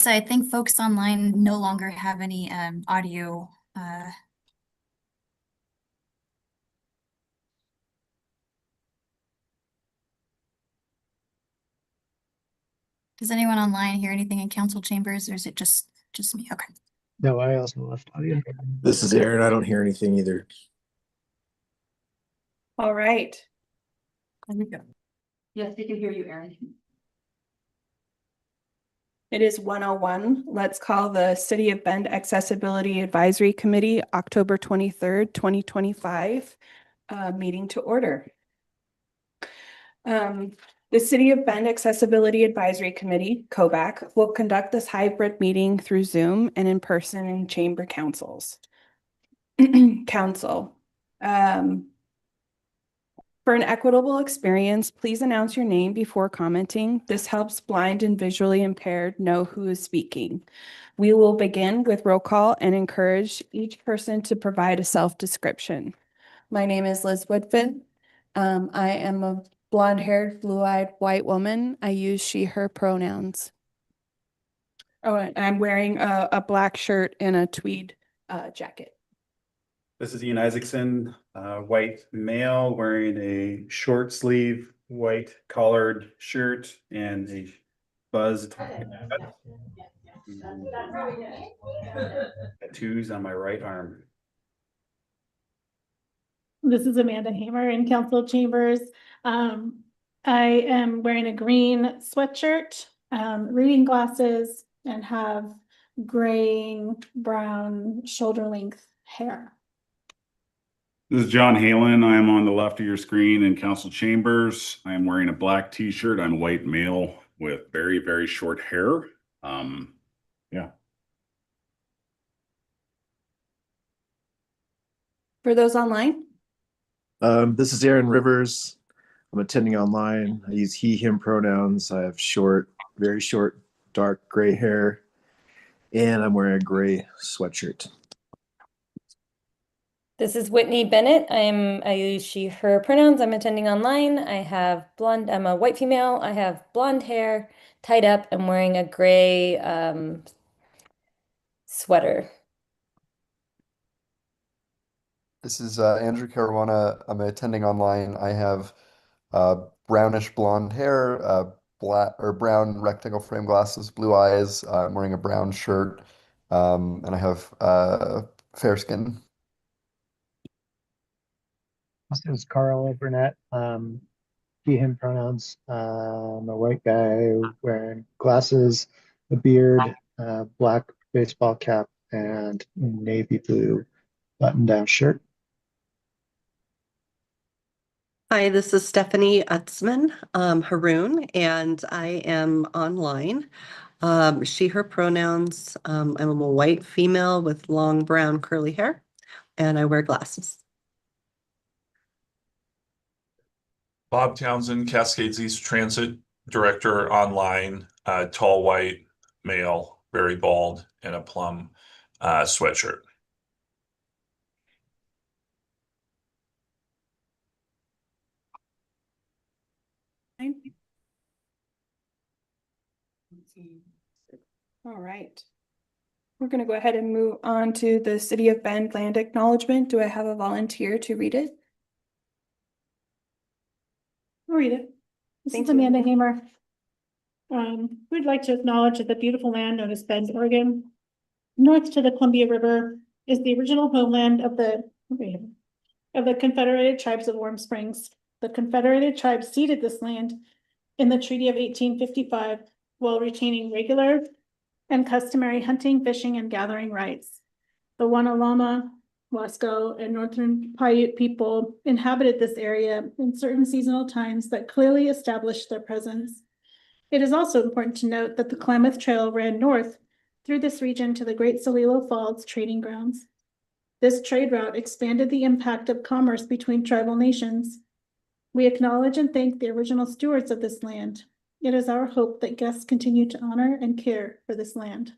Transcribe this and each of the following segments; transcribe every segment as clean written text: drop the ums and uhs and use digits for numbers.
So I think folks online no longer have any audio. Does anyone online hear anything in council chambers, or is it just me? Okay. No, I also left audio. This is Aaron. I don't hear anything either. All right. There we go. Yes, we can hear you, Aaron. It is 1:01. Let's call the City of Bend Accessibility Advisory Committee, October 23rd, 2025, meeting to order. The City of Bend Accessibility Advisory Committee, COBAC, will conduct this hybrid meeting through Zoom and in person in chamber councils. Council. For an equitable experience, please announce your name before commenting. This helps blind and visually impaired know who is speaking. We will begin with roll call and encourage each person to provide a self-description. My name is Liz Woodfin. I am a blonde-haired, blue-eyed white woman. I use she, her pronouns. Oh, and I'm wearing a black shirt and a tweed jacket. This is Ian Isaacson, white male wearing a short sleeve white collared shirt and a buzzed tattoos on my right arm. This is Amanda Hamer in council chambers. I am wearing a green sweatshirt, reading glasses, and have graying brown shoulder length hair. This is John Halen. I am on the left of your screen in council chambers. I am wearing a black t-shirt. I'm white male with very, very short hair. Yeah. For those online? This is Aaron Rivers. I'm attending online. I use he, him pronouns. I have short, very short, dark gray hair, and I'm wearing a gray sweatshirt. This is Whitney Bennett. I use she, her pronouns. I'm attending online. I'm a white female. I have blonde hair, tied up. I'm wearing a gray sweater. This is Andrew Caruana. I'm attending online. I have brownish blonde hair, black or brown rectangle frame glasses, blue eyes. I'm wearing a brown shirt, and I have fair skin. This is Carl Burnett. He, him pronouns. I'm a white guy wearing glasses, a beard, black baseball cap, and navy blue button-down shirt. Hi, this is Stephanie Utzman, Haroon, and I am online. She, her pronouns. I'm a white female with long brown curly hair, and I wear glasses. Bob Townsend, Cascades East Transit Director online, tall white male, very bald, and a plum sweatshirt. All right. We're going to go ahead and move on to the City of Bend land acknowledgement. Do I have a volunteer to read it? I'll read it. This Thank is you. Amanda Hamer. We'd like to acknowledge that the beautiful land known as Bend, Oregon, north to the Columbia River, is the original homeland of the Confederated Tribes of Warm Springs. The Confederated Tribes ceded this land in the Treaty of 1855 while retaining regular and customary hunting, fishing, and gathering rights. The Wanalama, Wasco, and Northern Paiute people inhabited this area in certain seasonal times that clearly established their presence. It is also important to note that the Klamath Trail ran north through this region to the Great Celilo Falls trading grounds. This trade route expanded the impact of commerce between tribal nations. We acknowledge and thank the original stewards of this land. It is our hope that guests continue to honor and care for this land.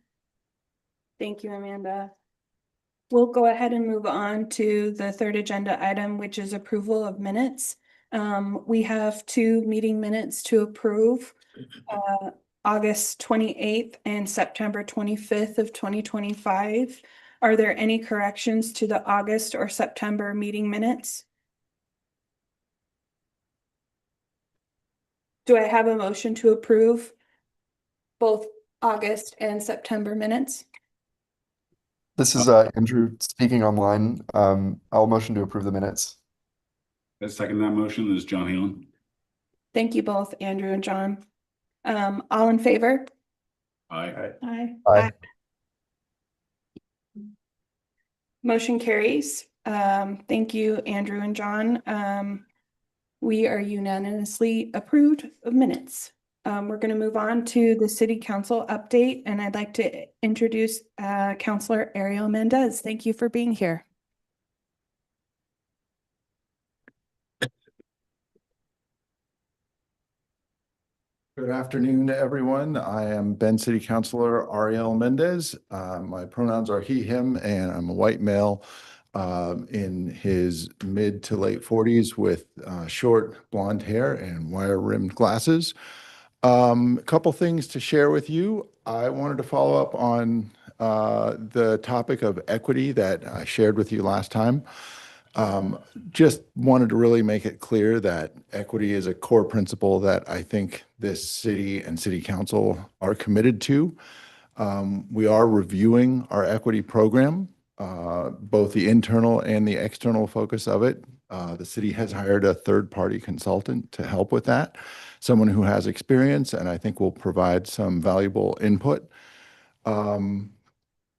Thank you, Amanda. We'll go ahead and move on to the third agenda item, which is approval of minutes. We have 2 meeting minutes to approve. August 28th and September 25th of 2025. Are there any corrections to the August or September meeting minutes? Do I have a motion to approve both August and September minutes? This is Andrew speaking online. I'll motion to approve the minutes. I second that motion. This is John Halen. Thank you both, Andrew and John. All in favor? Aye. Aye. Aye. Motion carries. Thank you, Andrew and John. We are unanimously approved of minutes. We're going to move on to the city council update, and I'd like to introduce Councilor Ariel Mendez. Thank you for being here. Good afternoon to everyone. I am Ben City Councilor Ariel Mendez. My pronouns are he, him, and I'm a white male in his mid to late 40s with short blonde hair and wire-rimmed glasses. A couple things to share with you. I wanted to follow up on the topic of equity that I shared with you last time. Just wanted to really make it clear that equity is a core principle that I think this city and city council are committed to. We are reviewing our equity program, both the internal and the external focus of it. The city has hired a third-party consultant to help with that, someone who has experience and I think will provide some valuable input.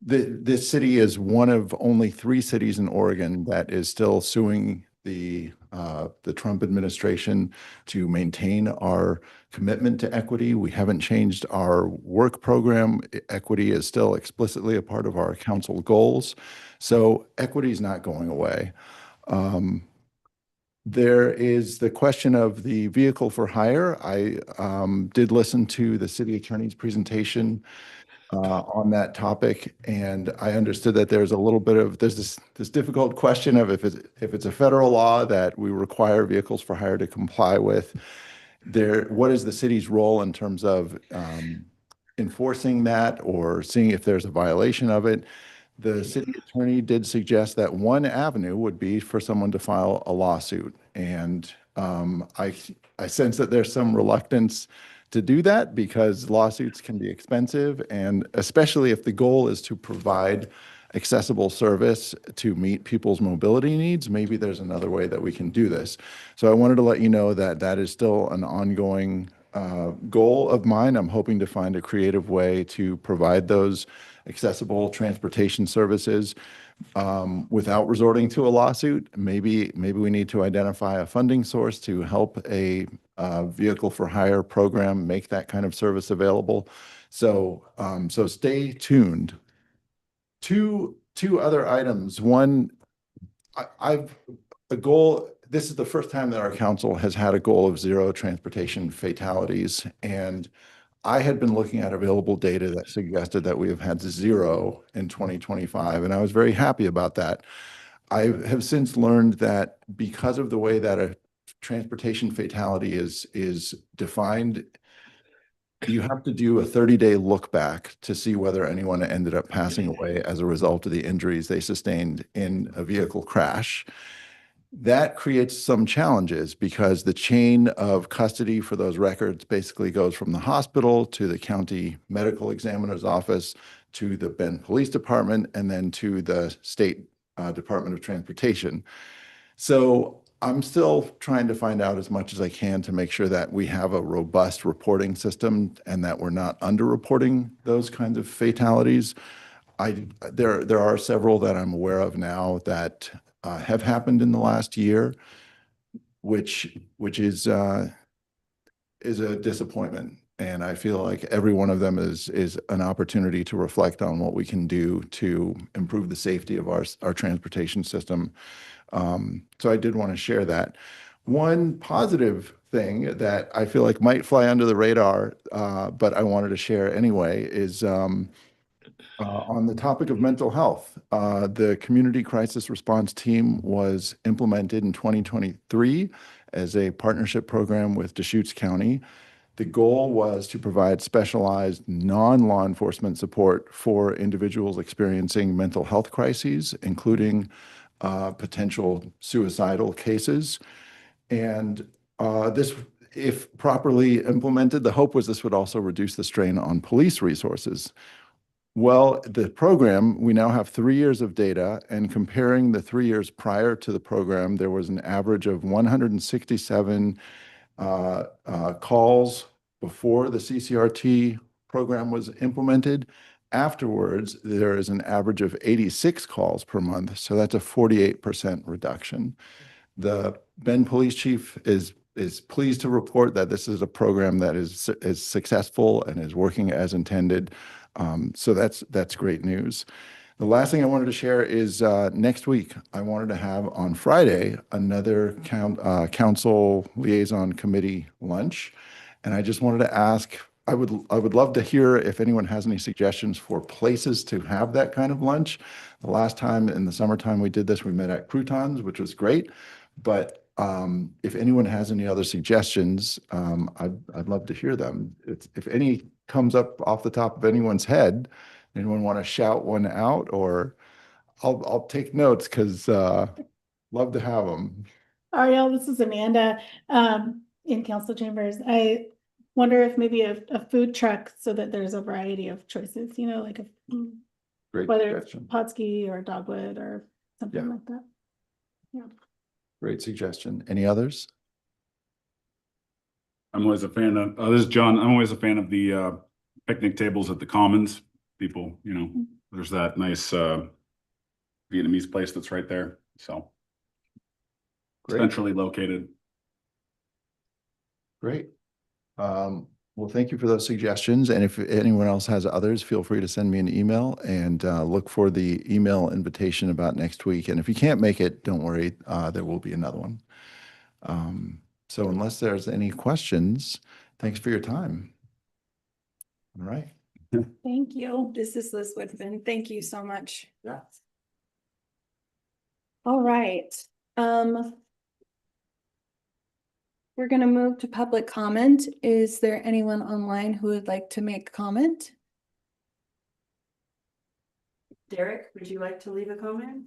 This city is one of only 3 cities in Oregon that is still suing the Trump administration to maintain our commitment to equity. We haven't changed our work program. Equity is still explicitly a part of our council goals. So equity is not going away. There is the question of the vehicle for hire. I did listen to the city attorney's presentation on that topic, and I understood that there's a little bit of this difficult question of if it's a federal law that we require vehicles for hire to comply with. What is the city's role in terms of enforcing that or seeing if there's a violation of it? The city attorney did suggest that one avenue would be for someone to file a lawsuit, and I sense that there's some reluctance to do that because lawsuits can be expensive, and especially if the goal is to provide accessible service to meet people's mobility needs, maybe there's another way that we can do this. So I wanted to let you know that that is still an ongoing goal of mine. I'm hoping to find a creative way to provide those accessible transportation services without resorting to a lawsuit. Maybe we need to identify a funding source to help a vehicle for hire program make that kind of service available. So stay tuned. Two other items. One, a goal. This is the first time that our council has had a goal of 0 transportation fatalities, and I had been looking at available data that suggested that we have had 0 in 2025, and I was very happy about that. I have since learned that because of the way that a transportation fatality is defined, you have to do a 30-day look back to see whether anyone ended up passing away as a result of the injuries they sustained in a vehicle crash. That creates some challenges because the chain of custody for those records basically goes from the hospital to the county medical examiner's office to the Bend Police Department and then to the state Department of Transportation. So I'm still trying to find out as much as I can to make sure that we have a robust reporting system and that we're not underreporting those kinds of fatalities. There are several that I'm aware of now that have happened in the last year, which is a disappointment. And I feel like every one of them is an opportunity to reflect on what we can do to improve the safety of our transportation system. So I did want to share that. One positive thing that I feel like might fly under the radar, but I wanted to share anyway, is on the topic of mental health. The Community Crisis Response Team was implemented in 2023 as a partnership program with Deschutes County. The goal was to provide specialized non-law enforcement support for individuals experiencing mental health crises, including potential suicidal cases. And this, if properly implemented, the hope was this would also reduce the strain on police resources. Well, the program, we now have 3 years of data, and comparing the 3 years prior to the program, there was an average of 167 calls before the CCRT program was implemented. Afterwards, there is an average of 86 calls per month, so that's a 48% reduction. The Bend Police Chief is pleased to report that this is a program that is successful and is working as intended. So that's great news. The last thing I wanted to share is next week, I wanted to have on Friday another council liaison committee lunch. And I just wanted to ask, I would love to hear if anyone has any suggestions for places to have that kind of lunch. The last time in the summertime we did this, we met at Croutons, which was great. But if anyone has any other suggestions, I'd love to hear them. If any comes up off the top of anyone's head, anyone want to shout one out, or I'll take notes because love to have them. Ariel, this is Amanda, in council chambers. I wonder if maybe a food truck so that there's a variety of choices, you know, like Great whether it's suggestion. Potski or Dogwood or something like that. Yeah. Great suggestion. Any others? I'm always a fan of, this is John. I'm always a fan of the picnic tables at the Commons. People, you know, there's that nice Vietnamese place that's right there. So Great. centrally located. Great. Well, thank you for those suggestions. And if anyone else has others, feel free to send me an email, and look for the email invitation about next week. And if you can't make it, don't worry, there will be another one. So unless there's any questions, thanks for your time. All right. Thank you. This is Liz Woodman. Thank you so much. Yeah. All right. We're going to move to public comment. Is there anyone online who would like to make a comment? Derek, would you like to leave a comment?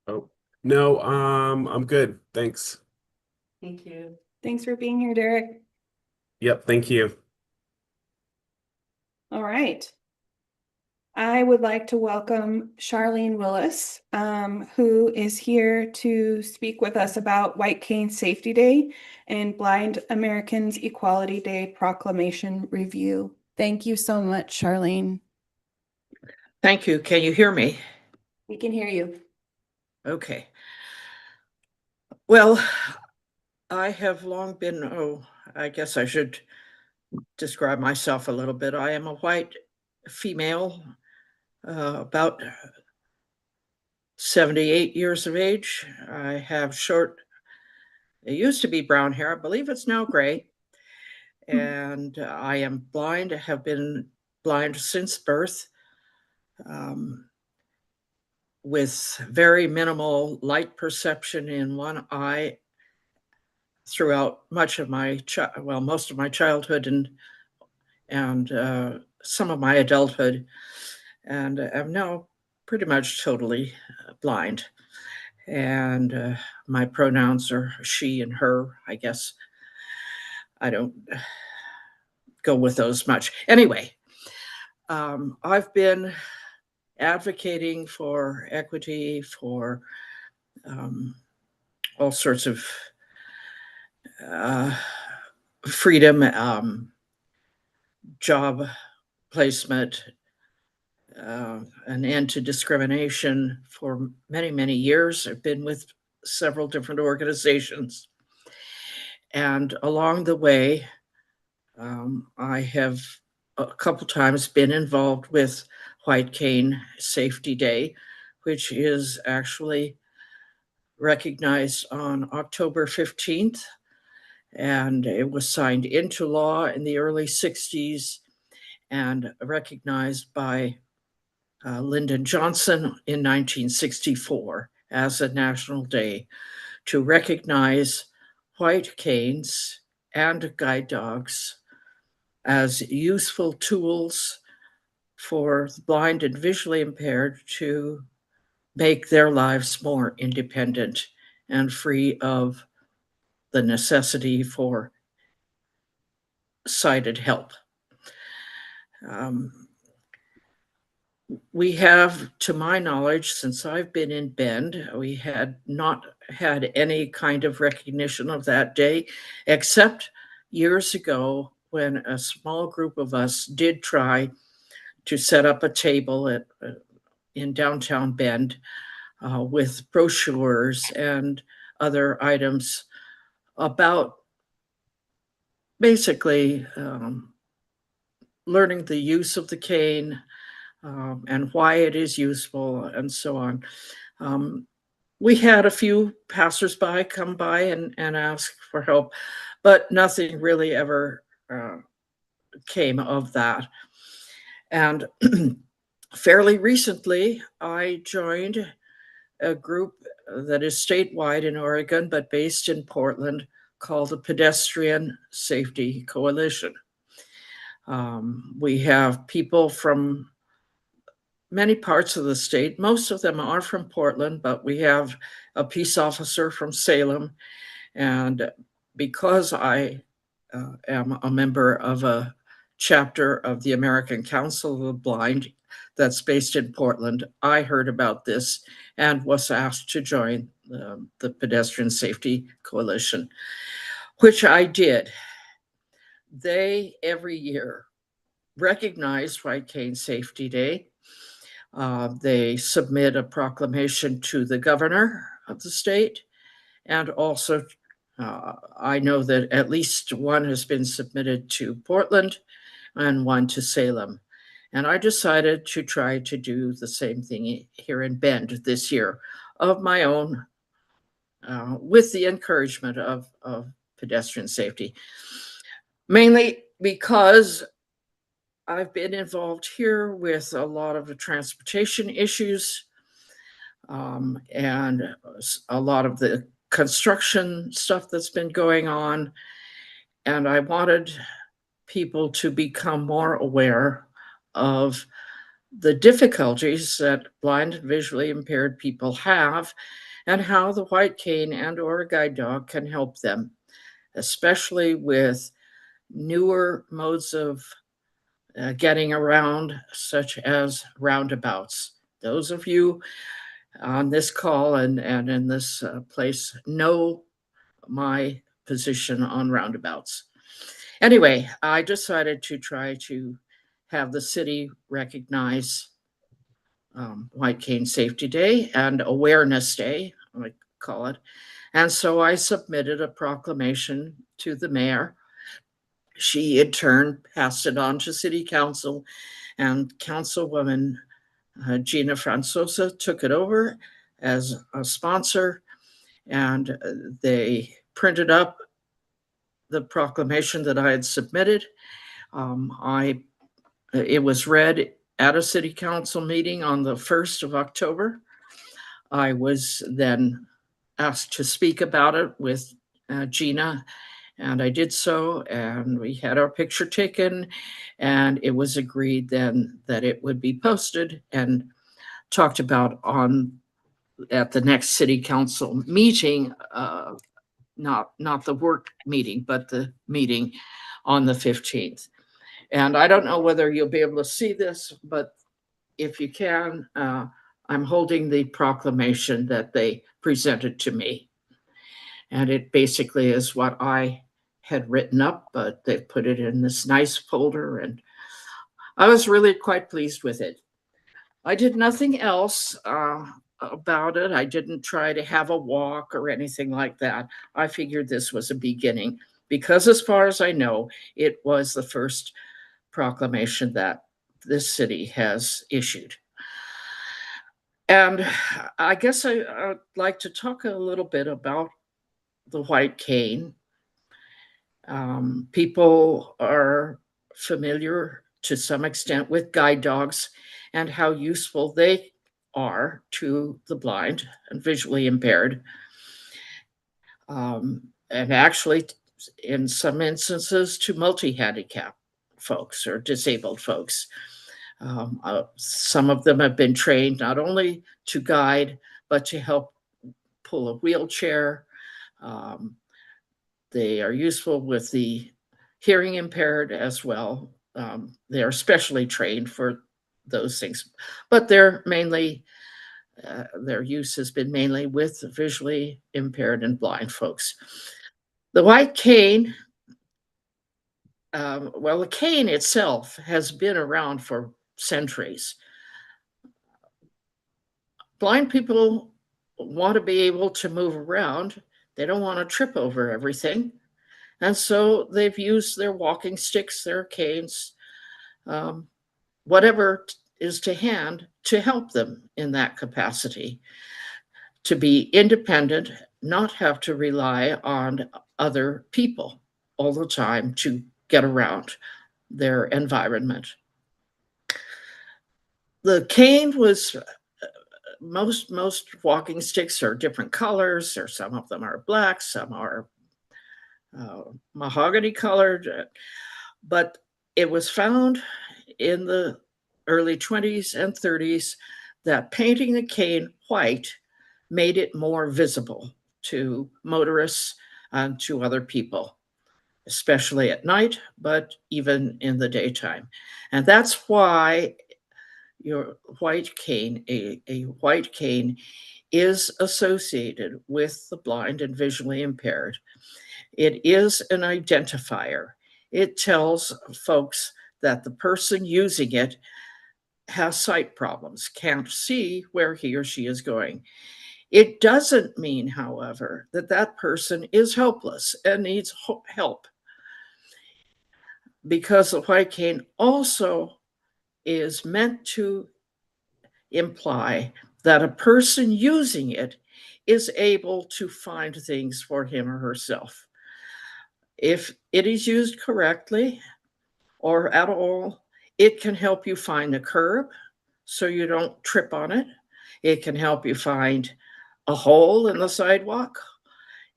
Oh, no, I'm good. Thanks. Thank you. Thanks for being here, Derek. Yep, thank you. All right. I would like to welcome Charlene Willis, who is here to speak with us about White Cane Safety Day and Blind Americans Equality Day Proclamation Review. Thank you so much, Charlene. Thank you. Can you hear me? We can hear you. Okay. Well, I have long been, I guess I should describe myself a little bit. I am a white female, about 78 years of age. I have short, it used to be brown hair. I believe it's now gray. And I am blind. I have been blind since birth, with very minimal light perception in one eye throughout much of my most of my childhood and some of my adulthood, and I'm now pretty much totally blind. And my pronouns are she and her. I guess I don't go with those much. Anyway, I've been advocating for equity, for all sorts of freedom, job placement, an end to discrimination for many, many years. I've been with several different organizations. And along the way, I have a couple times been involved with White Cane Safety Day, which is actually recognized on October 15th. And it was signed into law in the early 60s and recognized by Lyndon Johnson in 1964 as a national day to recognize white canes and guide dogs as useful tools for the blind and visually impaired to make their lives more independent and free of the necessity for sighted help. We have, to my knowledge, since I've been in Bend, we had not had any kind of recognition of that day, except years ago when a small group of us did try to set up a table in downtown Bend with brochures and other items about basically learning the use of the cane and why it is useful and so on. We had a few passersby come by and ask for help, but nothing really ever came of that. And fairly recently, I joined a group that is statewide in Oregon, but based in Portland, called the Pedestrian Safety Coalition. We have people from many parts of the state. Most of them are from Portland, but we have a peace officer from Salem. And because I am a member of a chapter of the American Council of the Blind that's based in Portland, I heard about this and was asked to join the Pedestrian Safety Coalition, which I did. They every year recognize White Cane Safety Day. They submit a proclamation to the governor of the state, and also I know that at least one has been submitted to Portland and one to Salem. And I decided to try to do the same thing here in Bend this year of my own, with the encouragement of pedestrian safety. Mainly because I've been involved here with a lot of the transportation issues and a lot of the construction stuff that's been going on. And I wanted people to become more aware of the difficulties that blind and visually impaired people have and how the white cane and or a guide dog can help them, especially with newer modes of getting around, such as roundabouts. Those of you on this call and in this place know my position on roundabouts. Anyway, I decided to try to have the city recognize White Cane Safety Day and Awareness Day, I call it. And so I submitted a proclamation to the mayor. She in turn passed it on to city council, and Councilwoman Gina Francosa took it over as a sponsor, and they printed up the proclamation that I had submitted. It was read at a city council meeting on the 1st of October. I was then asked to speak about it with Gina, and I did so, and we had our picture taken, and it was agreed then that it would be posted and talked about at the next city council meeting, not the work meeting, but the meeting on the 15th. And I don't know whether you'll be able to see this, but if you can, I'm holding the proclamation that they presented to me. And it basically is what I had written up, but they put it in this nice folder, and I was really quite pleased with it. I did nothing else about it. I didn't try to have a walk or anything like that. I figured this was a beginning because, as far as I know, it was the first proclamation that this city has issued. And I guess I'd like to talk a little bit about the white cane. People are familiar to some extent with guide dogs and how useful they are to the blind and visually impaired. And actually, in some instances, to multi-handicap folks or disabled folks. Some of them have been trained not only to guide, but to help pull a wheelchair. They are useful with the hearing impaired as well. They are specially trained for those things, but they're mainly their use has been mainly with visually impaired and blind folks. The white cane, well, the cane itself has been around for centuries. Blind people want to be able to move around. They don't want to trip over everything. And so they've used their walking sticks, their canes, whatever is to hand to help them in that capacity, to be independent, not have to rely on other people all the time to get around their environment. The cane was most walking sticks are different colors, or some of them are black, some are mahogany colored, but it was found in the early 20s and 30s that painting the cane white made it more visible to motorists and to other people, especially at night, but even in the daytime. And that's why your white cane, a white cane is associated with the blind and visually impaired. It is an identifier. It tells folks that the person using it has sight problems, can't see where he or she is going. It doesn't mean, however, that that person is helpless and needs help, because the white cane also is meant to imply that a person using it is able to find things for him or herself. If it is used correctly or at all, it can help you find the curb so you don't trip on it. It can help you find a hole in the sidewalk.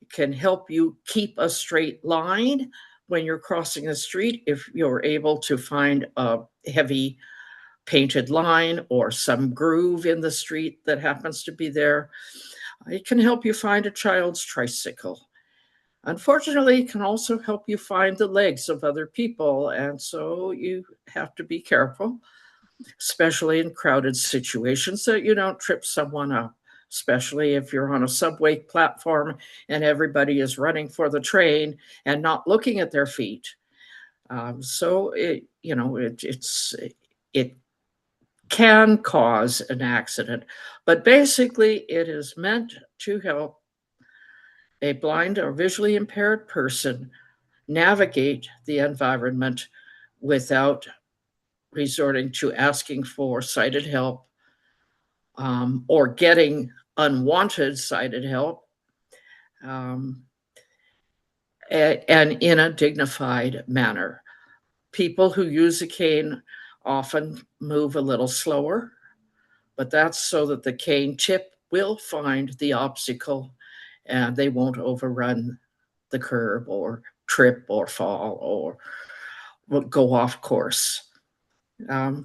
It can help you keep a straight line when you're crossing the street if you're able to find a heavy painted line or some groove in the street that happens to be there. It can help you find a child's tricycle. Unfortunately, it can also help you find the legs of other people, and so you have to be careful, especially in crowded situations, that you don't trip someone up, especially if you're on a subway platform and everybody is running for the train and not looking at their feet. So it can cause an accident, but basically it is meant to help a blind or visually impaired person navigate the environment without resorting to asking for sighted help, or getting unwanted sighted help, and in a dignified manner. People who use a cane often move a little slower, but that's so that the cane tip will find the obstacle and they won't overrun the curb or trip or fall or go off course. There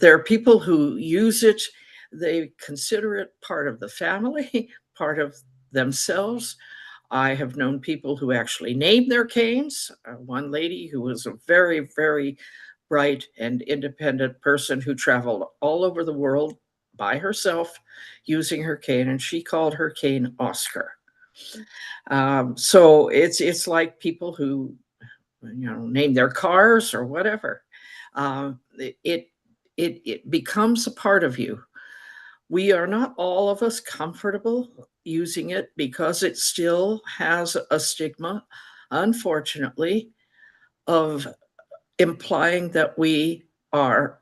are people who use it, they consider it part of the family, part of themselves. I have known people who actually name their canes. One lady who was a very, very bright and independent person who traveled all over the world by herself using her cane, and she called her cane Oscar. So it's like people who name their cars or whatever. It becomes a part of you. We are not all of us comfortable using it because it still has a stigma, unfortunately, of implying that we are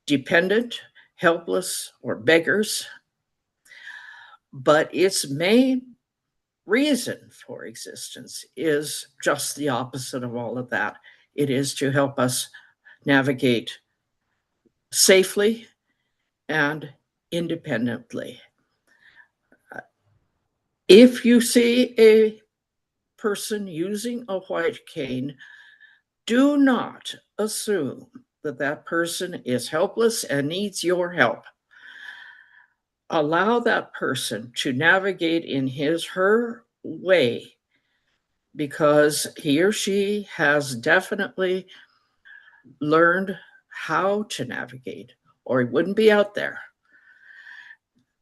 dependent, helpless, or beggars. But its main reason for existence is just the opposite of all of that. It is to help us navigate safely and independently. If you see a person using a white cane, do not assume that that person is helpless and needs your help. Allow that person to navigate in her way, because he or she has definitely learned how to navigate, or he wouldn't be out there.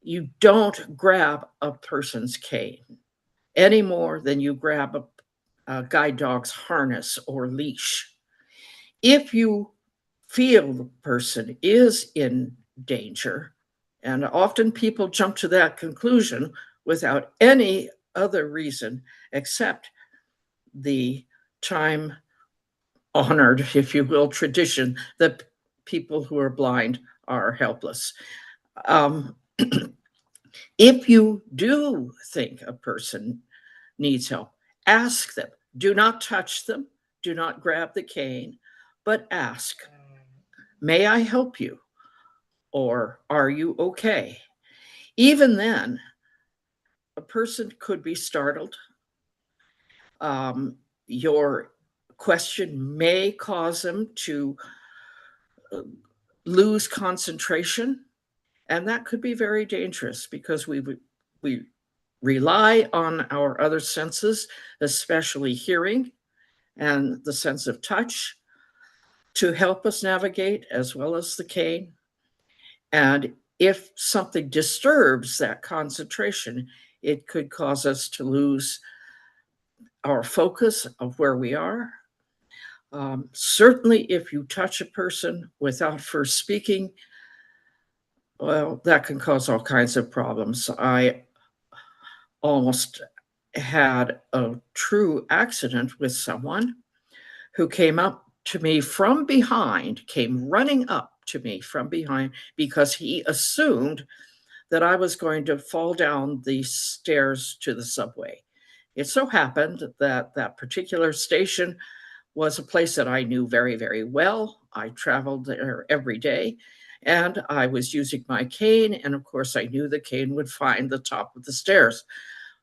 You don't grab a person's cane any more than you grab a guide dog's harness or leash. If you feel the person is in danger, and often people jump to that conclusion without any other reason except the time honored, if you will, tradition that people who are blind are helpless. If you do think a person needs help, ask them. Do not touch them. Do not grab the cane, but ask, may I help you? Or are you okay? Even then, a person could be startled. Your question may cause them to lose concentration, and that could be very dangerous because we rely on our other senses, especially hearing and the sense of touch, to help us navigate, as well as the cane. And if something disturbs that concentration, it could cause us to lose our focus of where we are. Certainly, if you touch a person without first speaking, well, that can cause all kinds of problems. I almost had a true accident with someone who came up to me from behind, came running up to me from behind because he assumed that I was going to fall down the stairs to the subway. It so happened that that particular station was a place that I knew very, very well. I traveled there every day, and I was using my cane. And of course, I knew the cane would find the top of the stairs.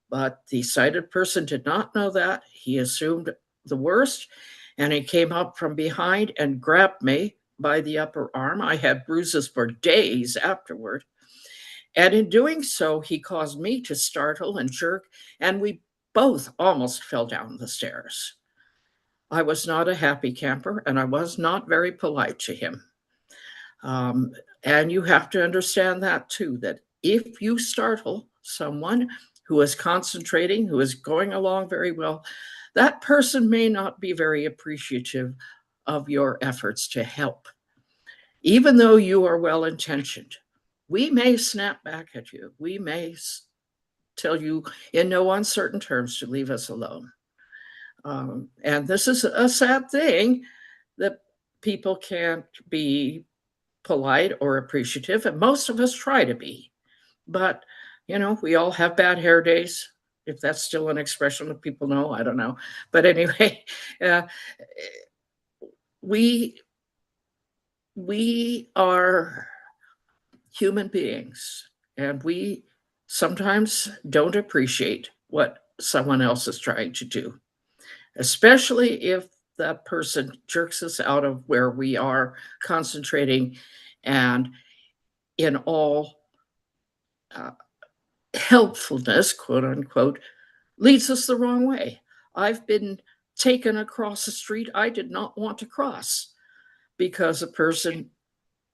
But the sighted person did not know that. He assumed the worst, and he came up from behind and grabbed me by the upper arm. I had bruises for days afterward. And in doing so, he caused me to startle and jerk, and we both almost fell down the stairs. I was not a happy camper, and I was not very polite to him. And you have to understand that too, that if you startle someone who is concentrating, who is going along very well, that person may not be very appreciative of your efforts to help. Even though you are well-intentioned, we may snap back at you. We may tell you in no uncertain terms to leave us alone. And this is a sad thing, that people can't be polite or appreciative, and most of us try to be. But, you know, we all have bad hair days. If that's still an expression that people know, I don't know. But anyway, we are human beings, and we sometimes don't appreciate what someone else is trying to do, especially if that person jerks us out of where we are concentrating and in all helpfulness, quote unquote, leads us the wrong way. I've been taken across a street I did not want to cross because a person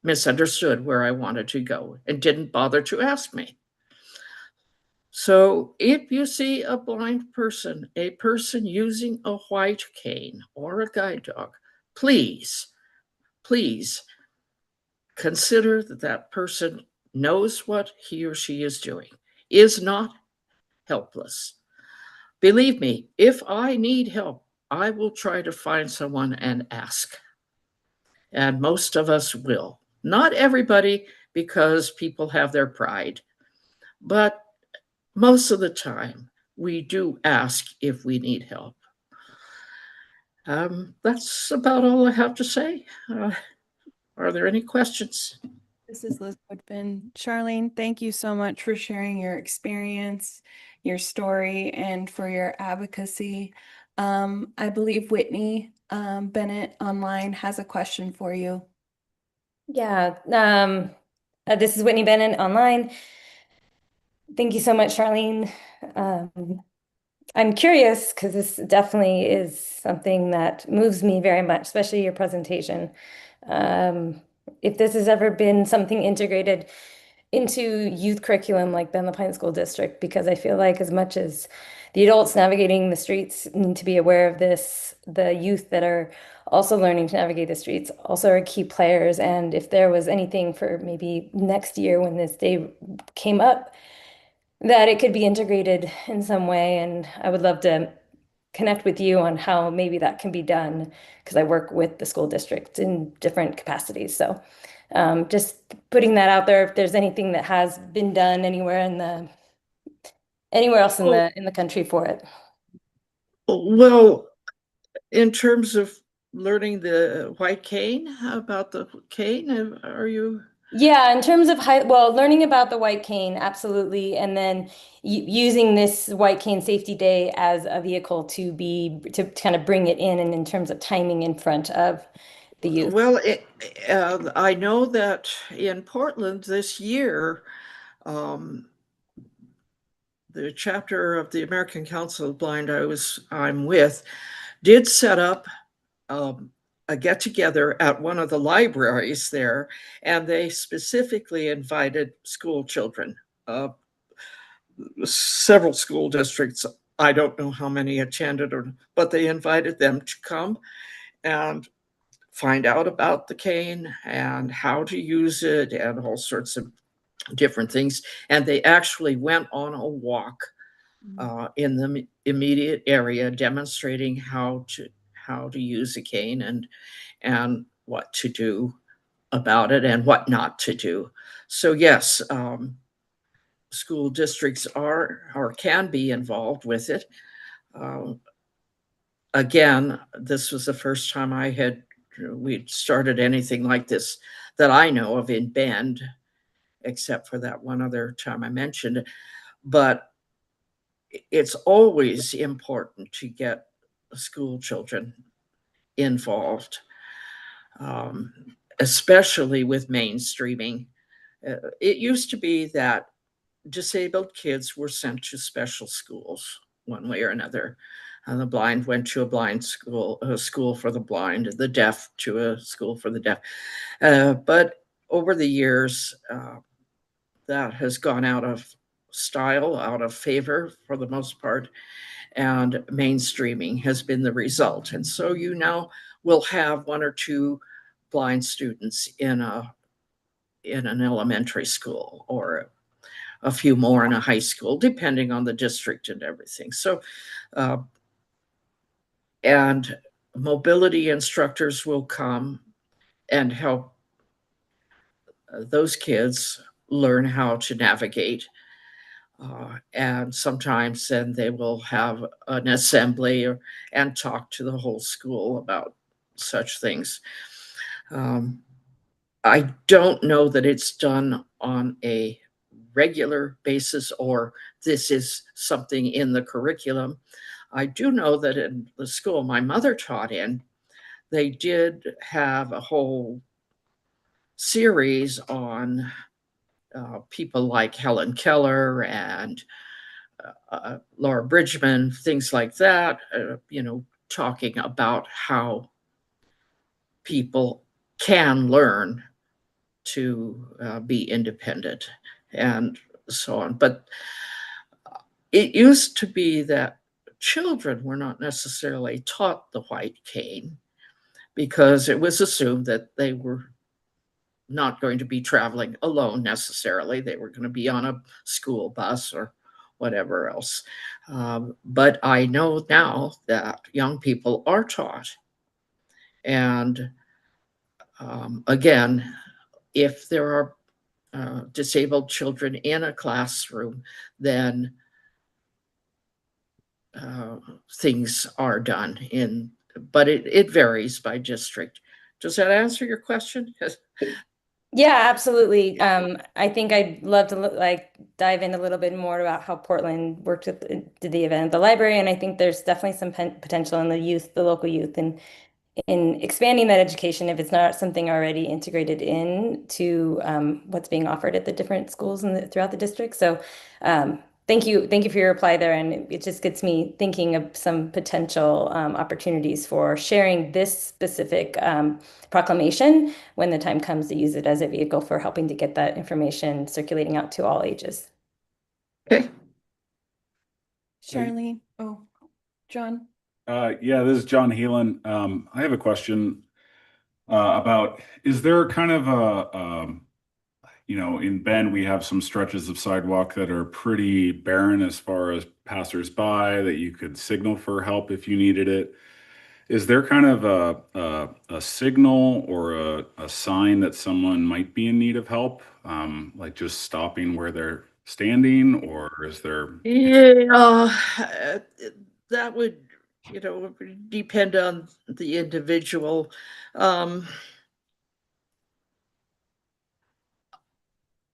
misunderstood where I wanted to go and didn't bother to ask me. So if you see a blind person, a person using a white cane or a guide dog, please, please consider that that person knows what he or she is doing, is not helpless. Believe me, if I need help, I will try to find someone and ask. And most of us will. Not everybody, because people have their pride, but most of the time we do ask if we need help. That's about all I have to say. Are there any questions? This is Liz Woodfin. Charlene, thank you so much for sharing your experience, your story, and for your advocacy. I believe Whitney Bennett online has a question for you. Yeah, this is Whitney Bennett online. Thank you so much, Charlene. I'm curious because this definitely is something that moves me very much, especially your presentation. If this has ever been something integrated into youth curriculum like Ben Pine School District, because I feel like as much as the adults navigating the streets need to be aware of this, the youth that are also learning to navigate the streets also are key players. And if there was anything for maybe next year when this day came up, that it could be integrated in some way. And I would love to connect with you on how maybe that can be done because I work with the school district in different capacities. So just putting that out there, if there's anything that has been done anywhere else in the country for it. Well, in terms of learning the white cane, how about the cane? Are you? Yeah, in terms of learning about the white cane, absolutely, and then using this white cane safety day as a vehicle to kind of bring it in, and in terms of timing in front of the youth. Well, I know that in Portland this year, the chapter of the American Council of Blind I'm with did set up a get together at one of the libraries there, and they specifically invited school children. Several school districts, I don't know how many attended, but they invited them to come and find out about the cane and how to use it and all sorts of different things. And they actually went on a walk in the immediate area, demonstrating how to use a cane and what to do about it and what not to do. So yes, school districts are or can be involved with it. Again, this was the first time we'd started anything like this that I know of in Bend, except for that one other time I mentioned. But it's always important to get school children involved, especially with mainstreaming. It used to be that disabled kids were sent to special schools one way or another. And the blind went to a school for the blind, the deaf to a school for the deaf. But over the years, that has gone out of style, out of favor for the most part, and mainstreaming has been the result. And so you now will have one or two blind students in an elementary school, or a few more in a high school, depending on the district and everything. So, and mobility instructors will come and help those kids learn how to navigate. And sometimes then they will have an assembly and talk to the whole school about such things. I don't know that it's done on a regular basis or this is something in the curriculum. I do know that in the school my mother taught in, they did have a whole series on people like Helen Keller and Laura Bridgman, things like that, talking about how people can learn to be independent and so on. But it used to be that children were not necessarily taught the white cane because it was assumed that they were not going to be traveling alone necessarily. They were going to be on a school bus or whatever else. But I know now that young people are taught. And again, if there are disabled children in a classroom, then things are done but it varies by district Does that answer your question? Yeah, absolutely. I think I'd love to dive in a little bit more about how Portland worked with did the event at the library, and I think there's definitely some potential in the youth, the local youth, and in expanding that education if it's not something already integrated into what's being offered at the different schools throughout the district. So thank you for your reply there, and it just gets me thinking of some potential opportunities for sharing this specific proclamation when the time comes to use it as a vehicle for helping to get that information circulating out to all ages. Okay. Charlene, oh, John. Yeah, this is John Heelan. I have a question about, is there kind of in Bend, we have some stretches of sidewalk that are pretty barren as far as passersby that you could signal for help if you needed it. Is there kind of a signal or a sign that someone might be in need of help? Like just stopping where they're standing, or is there? Yeah, that would, depend on the individual.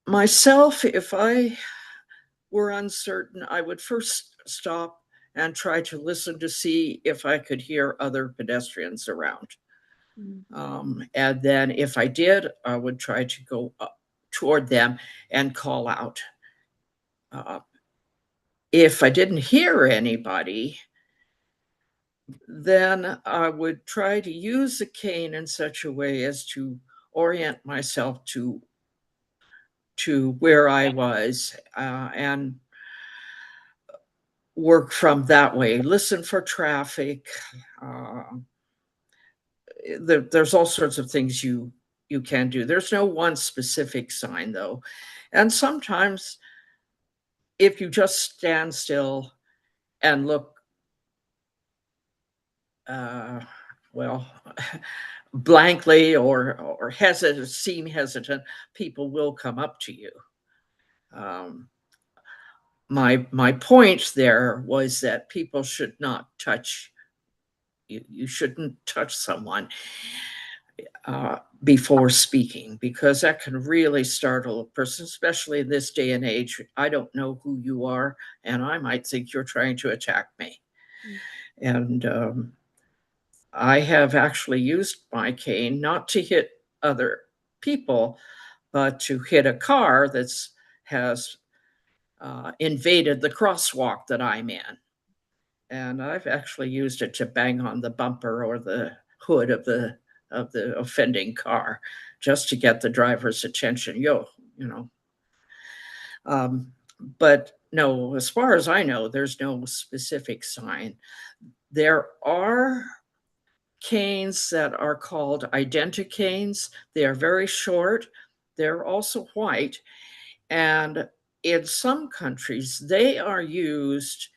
Myself, if I were uncertain, I would first stop and try to listen to see if I could hear other pedestrians around. And then if I did, I would try to go up toward them and call out. If I didn't hear anybody, then I would try to use the cane in such a way as to orient myself to where I was and work from that way. Listen for traffic. There's all sorts of things you can do. There's no one specific sign though, and sometimes if you just stand still and look, well, blankly or hesitant, seem hesitant, people will come up to you. My point there was that people should not touch you. You shouldn't touch someone before speaking, because that can really startle a person, especially in this day and age. I don't know who you are, and I might think you're trying to attack me. And I have actually used my cane not to hit other people, but to hit a car that's has invaded the crosswalk that I'm in. And I've actually used it to bang on the bumper or the hood of the offending car just to get the driver's attention. But no, as far as I know, there's no specific sign. There are canes that are called identicanes. They are very short. They're also white. And in some countries, they are used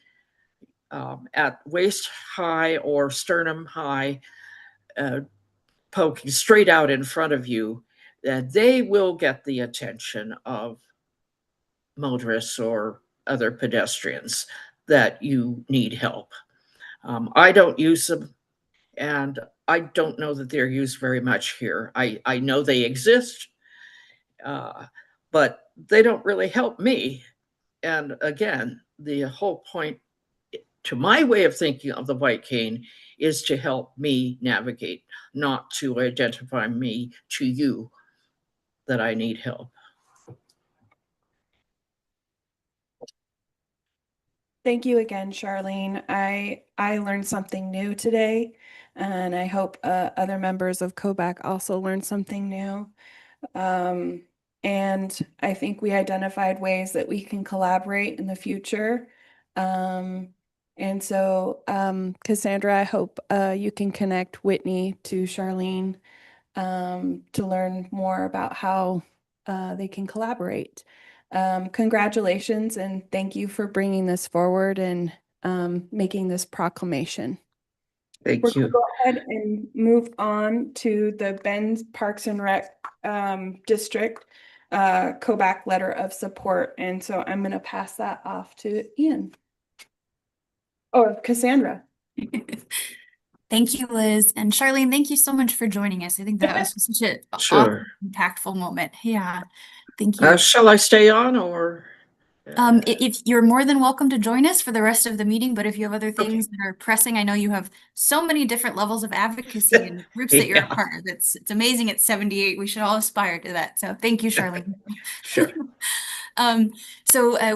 at waist high or sternum high, poking straight out in front of you. They will get the attention of motorists or other pedestrians that you need help. I don't use them, and I don't know that they're used very much here. I know they exist, but they don't really help me. And again, the whole point, to my way of thinking of the white cane, is to help me navigate, not to identify me to you that I need help. Thank you again, Charlene. I learned something new today, and I hope other members of KOBAC also learned something new. And I think we identified ways that we can collaborate in the future. And so, Cassandra, I hope you can connect Whitney to Charlene to learn more about how they can collaborate. Congratulations and thank you for bringing this forward and making this proclamation. Thank We're you. going to go ahead and move on to the Bend Parks and Rec District KOBAC letter of support. And so I'm going to pass that off to Ian. Or Cassandra. Thank you, Liz. And Charlene, thank you so much for joining us. I think that was such an Sure. impactful moment. Yeah. Thank you. Shall I stay on or? If you're more than welcome to join us for the rest of the meeting, but if you have other things that are pressing, I know you have so many different levels of advocacy and groups that you're a Yeah. part of. It's amazing at 78. We should all aspire to that. So thank you, Charlene. Sure.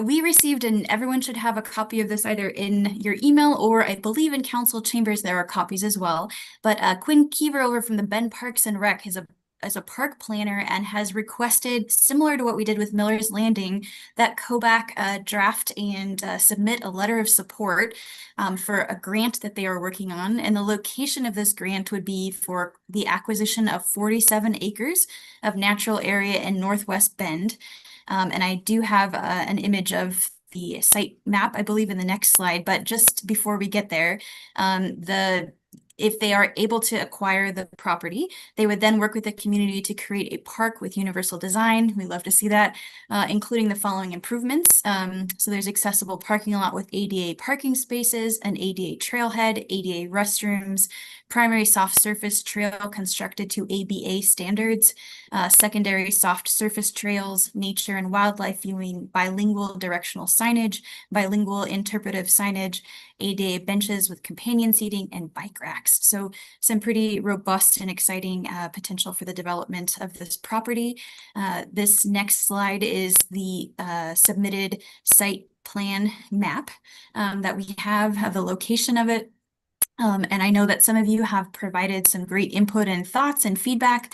We received, and everyone should have a copy of this either in your email or I believe in council chambers there are copies as well. But Quinn Keever over from the Bend Parks and Rec as a park planner and has requested, similar to what we did with Miller's Landing, that Koback draft and submit a letter of support for a grant that they are working on. And the location of this grant would be for the acquisition of 47 acres of natural area in Northwest Bend. And I do have an image of the site map, I believe, in the next slide. But just before we get there, if they are able to acquire the property, they would then work with the community to create a park with universal design. We love to see that, including the following improvements. So there's accessible parking lot with ADA parking spaces, an ADA trailhead, ADA restrooms, primary soft surface trail constructed to ABA standards, secondary soft surface trails, nature and wildlife viewing, bilingual directional signage, bilingual interpretive signage, ADA benches with companion seating, and bike racks. So some pretty robust and exciting potential for the development of this property. This next slide is the submitted site plan map that we have of the location of it. And I know that some of you have provided some great input and thoughts and feedback.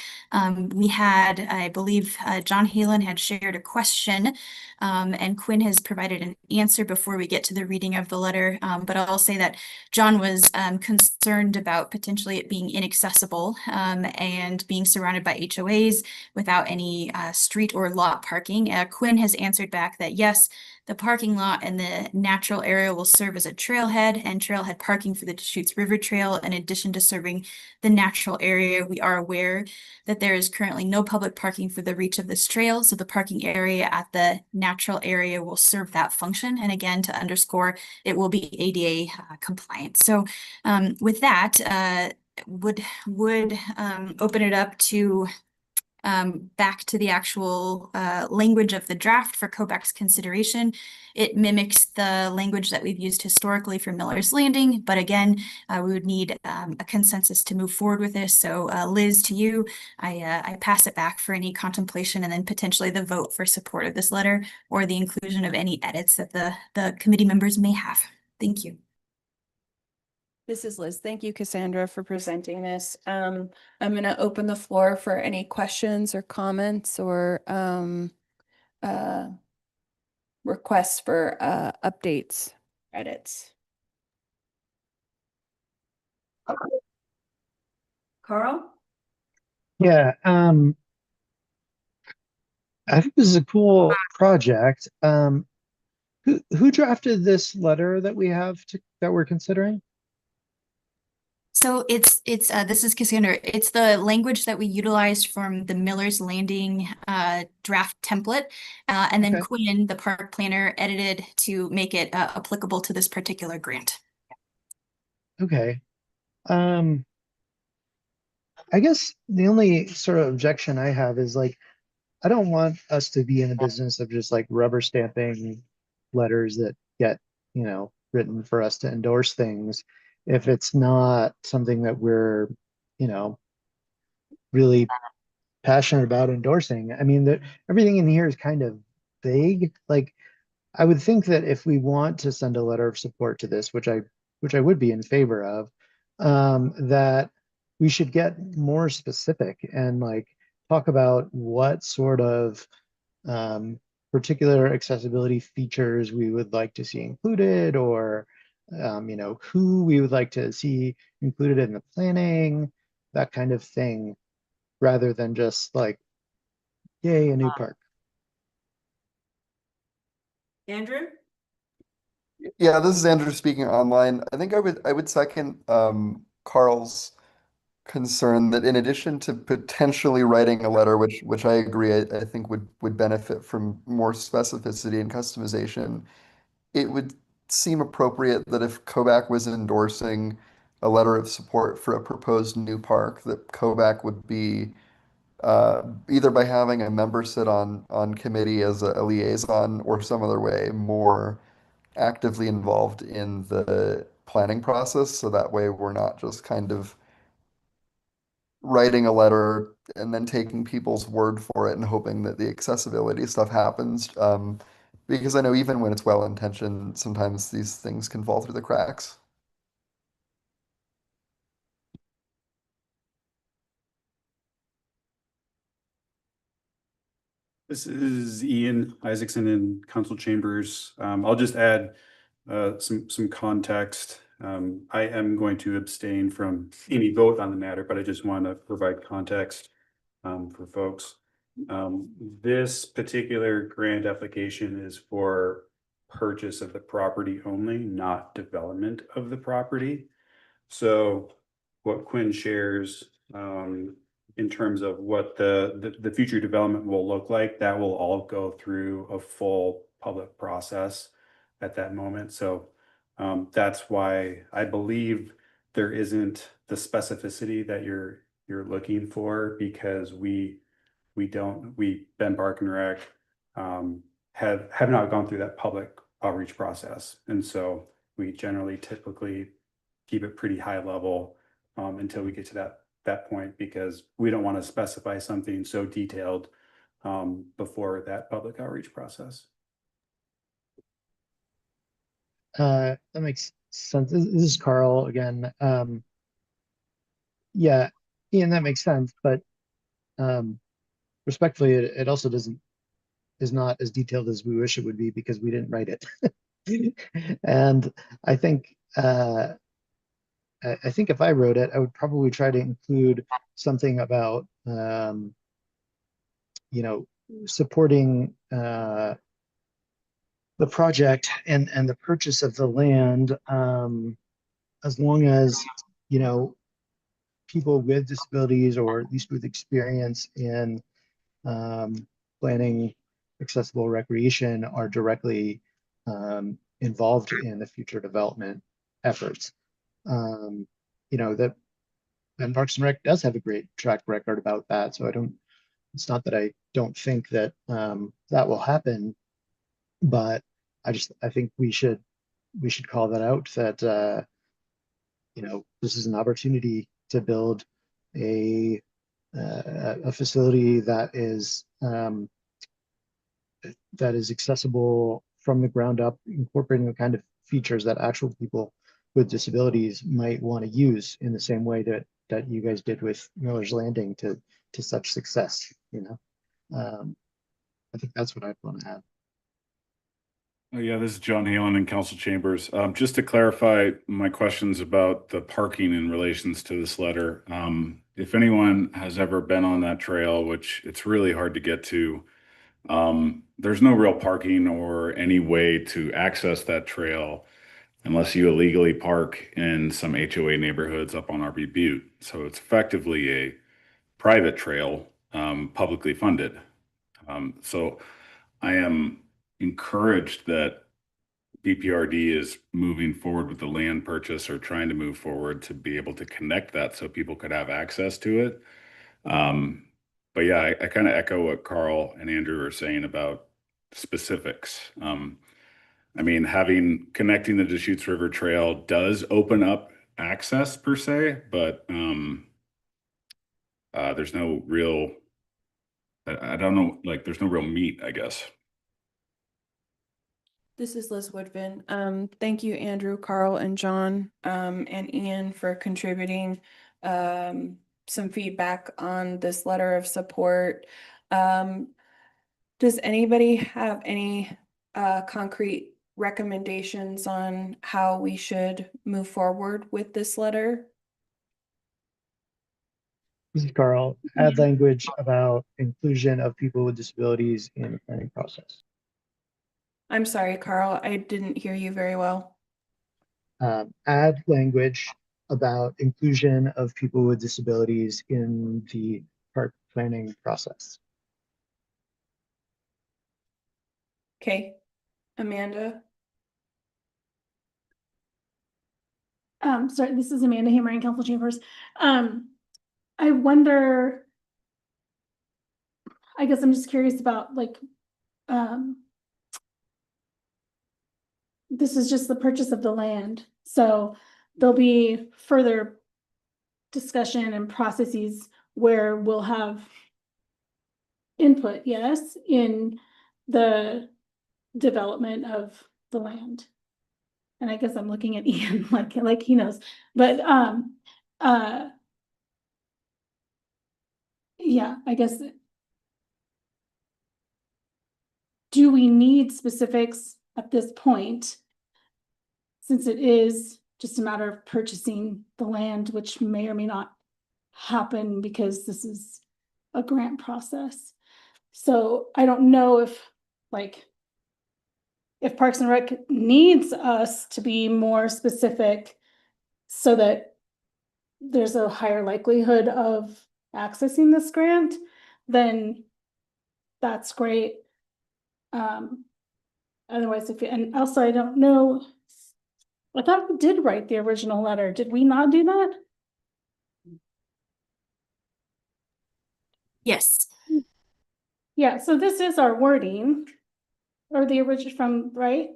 We had, I believe, John Halen had shared a question, and Quinn has provided an answer before we get to the reading of the letter. But I'll say that John was concerned about potentially it being inaccessible and being surrounded by HOAs without any street or lot parking. Quinn has answered back that yes, the parking lot and the natural area will serve as a trailhead and trailhead parking for the Deschutes River Trail. In addition to serving the natural area, we are aware that there is currently no public parking for the reach of this trail. So the parking area at the natural area will serve that function. And again, to underscore, it will be ADA compliant. So with that, would open it up to back to the actual language of the draft for Koback's consideration. It mimics the language that we've used historically for Miller's Landing, but again, we would need a consensus to move forward with this. So Liz, to you, I pass it back for any contemplation and then potentially the vote for support of this letter or the inclusion of any edits that the committee members may have. Thank you. This is Liz. Thank you, Cassandra, for presenting this. I'm going to open the floor for any questions or comments or requests for updates, edits. Carl? Yeah, I think this is a cool project. Who drafted this letter that we have that we're considering? So it's this is Cassandra. It's the language that we utilized from the Miller's Landing draft template, and then Okay. Quinn, the park planner, edited to make it applicable to this particular grant. Okay. I guess the only sort of objection I have is like, I don't want us to be in the business of just like rubber stamping letters that get, written for us to endorse things if it's not something that we're, really passionate about endorsing. I mean, everything in here is kind of vague. Like, I would think that if we want to send a letter of support to this, which I would be in favor of, that we should get more specific and like talk about what sort of particular accessibility features we would like to see included, or who we would like to see included in the planning, that kind of thing, rather than just like, yay, a new park. Andrew? Yeah, this is Andrew speaking online. I think I would second Carl's concern that in addition to potentially writing a letter, which I agree, I think would benefit from more specificity and customization, it would seem appropriate that if Kovac was endorsing a letter of support for a proposed new park, that Kovac would be either by having a member sit on committee as a liaison or some other way more actively involved in the planning process. So that way we're not just kind of writing a letter and then taking people's word for it and hoping that the accessibility stuff happens. Because I know even when it's well intentioned, sometimes these things can fall through the cracks. This is Ian Isaacson in council chambers. I'll just add some context. I am going to abstain from any vote on the matter, but I just want to provide context for folks. This particular grant application is for purchase of the property only, not development of the property. So what Quinn shares in terms of what the future development will look like, that will all go through a full public process at that moment. So that's why I believe there isn't the specificity that you're looking for, because we Ben Park and Rec have not gone through that public outreach process. And so we generally typically keep it pretty high level until we get to that point, because we don't want to specify something so detailed before that public outreach process. That makes sense. This is Carl again. Yeah, Ian, that makes sense, but respectfully, it also is not as detailed as we wish it would be, because we didn't write it. And I think I think if I wrote it, I would probably try to include something about supporting the project and the purchase of the land, as long as people with disabilities, or at least with experience in planning accessible recreation, are directly involved in the future development efforts. That and Parks and Rec does have a great track record about that. So it's not that I don't think that that will happen, but I think we should call that out, that this is an opportunity to build a facility that is accessible from the ground up, incorporating the kind of features that actual people with disabilities might want to use, in the same way that you guys did with Miller's Landing to such success. I think that's what I'd want to add. Oh, yeah, this is John Halen in council chambers. Just to clarify my questions about the parking in relations to this letter. If anyone has ever been on that trail, which it's really hard to get to, there's no real parking or any way to access that trail unless you illegally park in some HOA neighborhoods up on RB Butte. So it's effectively a private trail, publicly funded. So I am encouraged that BPRD is moving forward with the land purchase, or trying to move forward to be able to connect that so people could have access to it. But yeah, I kind of echo what Carl and Andrew are saying about specifics. I mean, connecting the Deschutes River Trail does open up access per se, but there's no real, I don't know, like there's no real meat, I guess. This is Liz Woodvin. Thank you, Andrew, Carl, and John, and Ian for contributing some feedback on this letter of support. Does anybody have any concrete recommendations on how we should move forward with this letter? This is Carl. Add language about inclusion of people with disabilities in the planning process. I'm sorry, Carl, I didn't hear you very well. Add language about inclusion of people with disabilities in the park planning process. Okay, Amanda? sorry, this is Amanda Hammering, Council Chambers. I wonder, I guess I'm just curious about like, this is just the purchase of the land. So there'll be further discussion and processes where we'll have input, yes, in the development of the land. And I guess I'm looking at Ian like he knows, but yeah, I guess. Do we need specifics at this point? Since it is just a matter of purchasing the land, which may or may not happen because this is a grant process. So I don't know if Parks and Rec needs us to be more specific so that there's a higher likelihood of accessing this grant, then that's great. Otherwise, and also I don't know, I thought we did write the original letter. Did we not do that? Yes. Yeah, so this is our wording. Or the original from, right?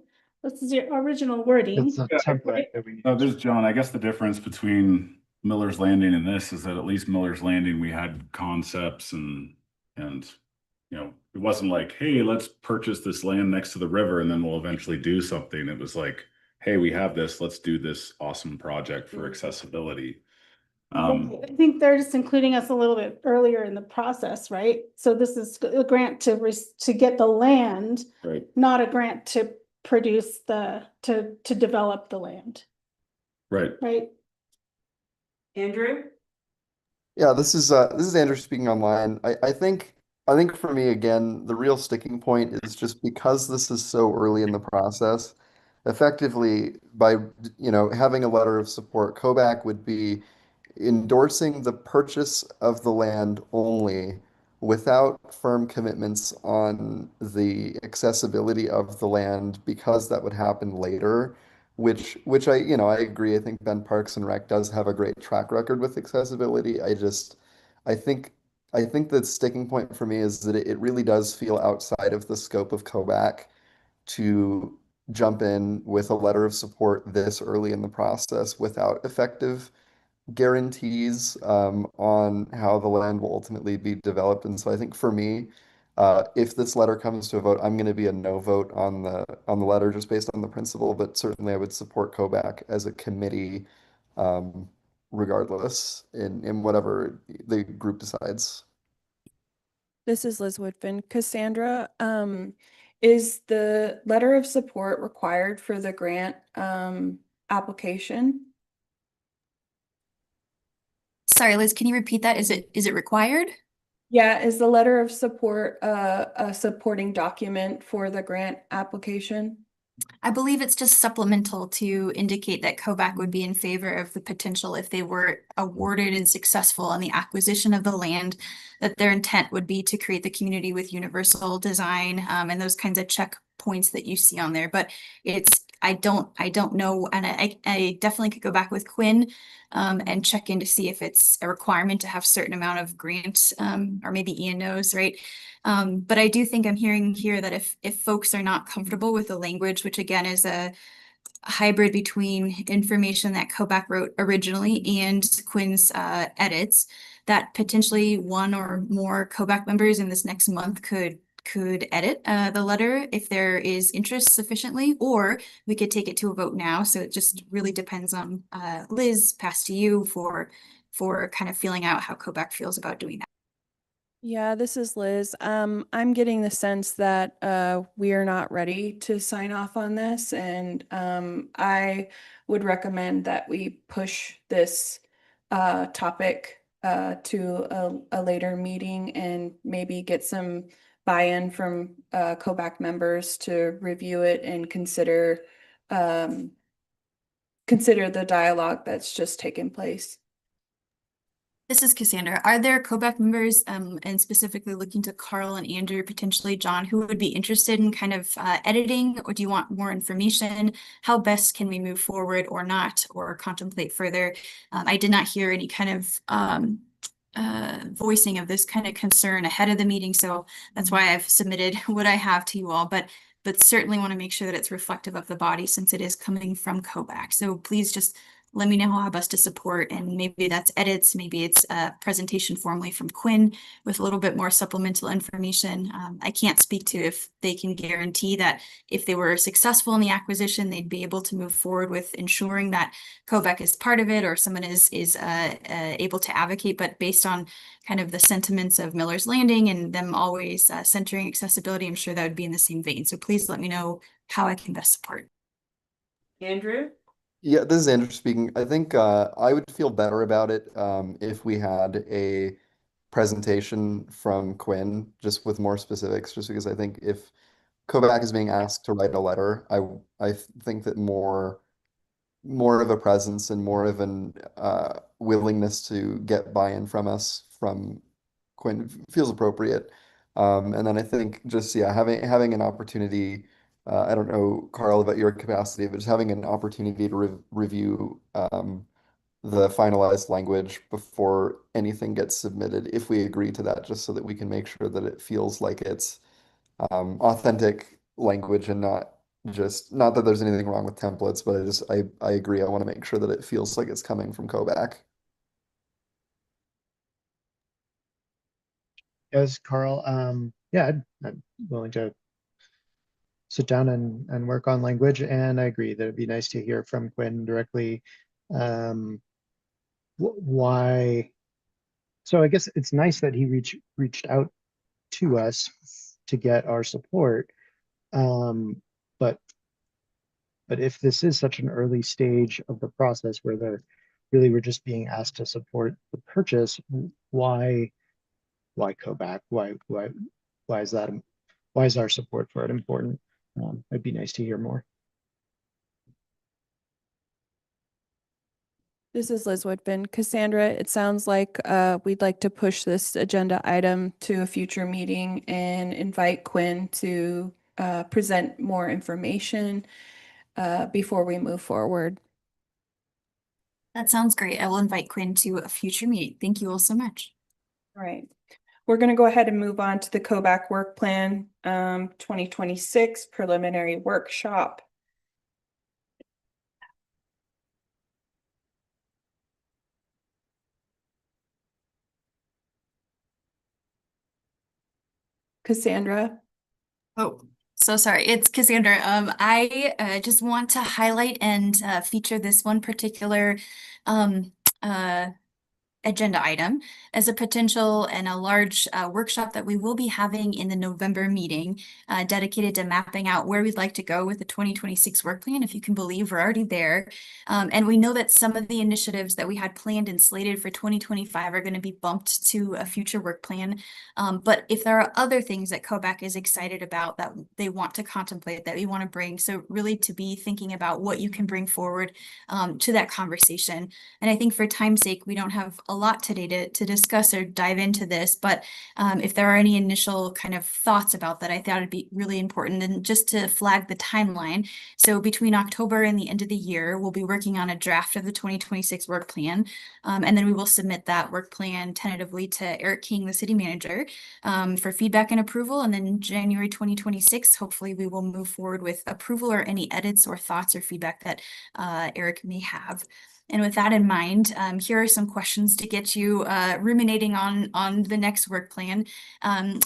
This is your original wording. It's a template that we need. This is John. I guess the difference between Miller's Landing and this is that at least Miller's Landing, we had concepts and you know, it wasn't like, hey, let's purchase this land next to the river and then we'll eventually do something. It was like, hey, we have this, let's do this awesome project for accessibility. I think they're just including us a little bit earlier in the process, right? So this is a grant to get the land, Right. not a grant to produce to develop the land, Right. right? Andrew? Yeah, this is Andrew speaking online. I think for me again, the real sticking point is just because this is so early in the process, effectively by having a letter of support, Kovac would be endorsing the purchase of the land only without firm commitments on the accessibility of the land because that would happen later, which I agree. I think Ben Parks and Rec does have a great track record with accessibility. I think I think the sticking point for me is that it really does feel outside of the scope of Kovac to jump in with a letter of support this early in the process without effective guarantees on how the land will ultimately be developed. And so I think for me, if this letter comes to a vote, I'm going to be a no vote on the letter just based on the principle, but certainly I would support Kovac as a committee regardless in whatever the group decides. This is Liz Woodfin. Cassandra, is the letter of support required for the grant application? Sorry, Liz, can you repeat that? Is it required? Yeah, is the letter of support a supporting document for the grant application? I believe it's just supplemental to indicate that Kovac would be in favor of the potential if they were awarded and successful on the acquisition of the land, that their intent would be to create the community with universal design, and those kinds of checkpoints that you see on there. But I don't know, and I definitely could go back with Quinn and check in to see if it's a requirement to have certain amount of grants, or maybe Ian knows, right? But I do think I'm hearing here that if folks are not comfortable with the language, which again is a hybrid between information that Kovac wrote originally and Quinn's edits, that potentially one or more Kovac members in this next month could edit the letter if there is interest sufficiently, or we could take it to a vote now. So it just really depends on Liz, pass to you for kind of feeling out how Kovac feels about doing that. Yeah, this is Liz. I'm getting the sense that we are not ready to sign off on this, and I would recommend that we push this topic to a later meeting and maybe get some buy-in from Kovac members to review it and consider the dialogue that's just taken place. This is Cassandra. Are there COBAC members, and specifically looking to Carl and Andrew, potentially John, who would be interested in kind of editing, or do you want more information? How best can we move forward or not, or contemplate further? I did not hear any kind of voicing of this kind of concern ahead of the meeting, so that's why I've submitted what I have to you all, but certainly want to make sure that it's reflective of the body since it is coming from COBAC. So please just let me know how best to support, and maybe that's edits, maybe it's a presentation formally from Quinn with a little bit more supplemental information. I can't speak to if they can guarantee that if they were successful in the acquisition, they'd be able to move forward with ensuring that COBAC is part of it, or someone is able to advocate. But based on kind of the sentiments of Miller's Landing and them always centering accessibility, I'm sure that would be in the same vein. So please let me know how I can best support. Andrew? Yeah, this is Andrew speaking. I think I would feel better about it if we had a presentation from Quinn, just with more specifics, just because I think if Kovac is being asked to write a letter, I think that more of a presence and more of an willingness to get buy-in from us from Quinn feels appropriate. And then I think just yeah, having an opportunity. I don't know, Carl, about your capacity, but just having an opportunity to review the finalized language before anything gets submitted, if we agree to that, just so that we can make sure that it feels like it's authentic language and not that there's anything wrong with templates, but I agree. I want to make sure that it feels like it's coming from Kovac. Yes, Carl. Yeah, I'm willing to sit down and work on language, and I agree that it'd be nice to hear from Quinn directly. Why? So I guess it's nice that he reached out to us to get our support. But if this is such an early stage of the process where we're just being asked to support the purchase, why Kovac? Why is that? Why is our support for it important? It'd be nice to hear more. This is Liz Woodfin. Cassandra, it sounds like we'd like to push this agenda item to a future meeting and invite Quinn to present more information before we move forward. That sounds great. I will invite Quinn to a future meeting. Thank you all so much. All right. We're going to go ahead and move on to the Kovac Work Plan 2026 Preliminary Workshop. Cassandra? Oh, so sorry. It's Cassandra. I just want to highlight and feature this one particular um, agenda item as a potential and a large workshop that we will be having in the November meeting dedicated to mapping out where we'd like to go with the 2026 work plan. If you can believe, we're already there. And we know that some of the initiatives that we had planned and slated for 2025 are going to be bumped to a future work plan. But if there are other things that Kovac is excited about that they want to contemplate, that we want to bring, so really to be thinking about what you can bring forward to that conversation. And I think for time's sake, we don't have a lot today to discuss or dive into this, but if there are any initial kind of thoughts about that, I thought it'd be really important. And just to flag the timeline, so between October and the end of the year, we'll be working on a draft of the 2026 work plan, and then we will submit that work plan tentatively to Eric King, the city manager, for feedback and approval. And then January 2026, hopefully we will move forward with approval or any edits or thoughts or feedback that Eric may have. And with that in mind, here are some questions to get you ruminating on the next work plan.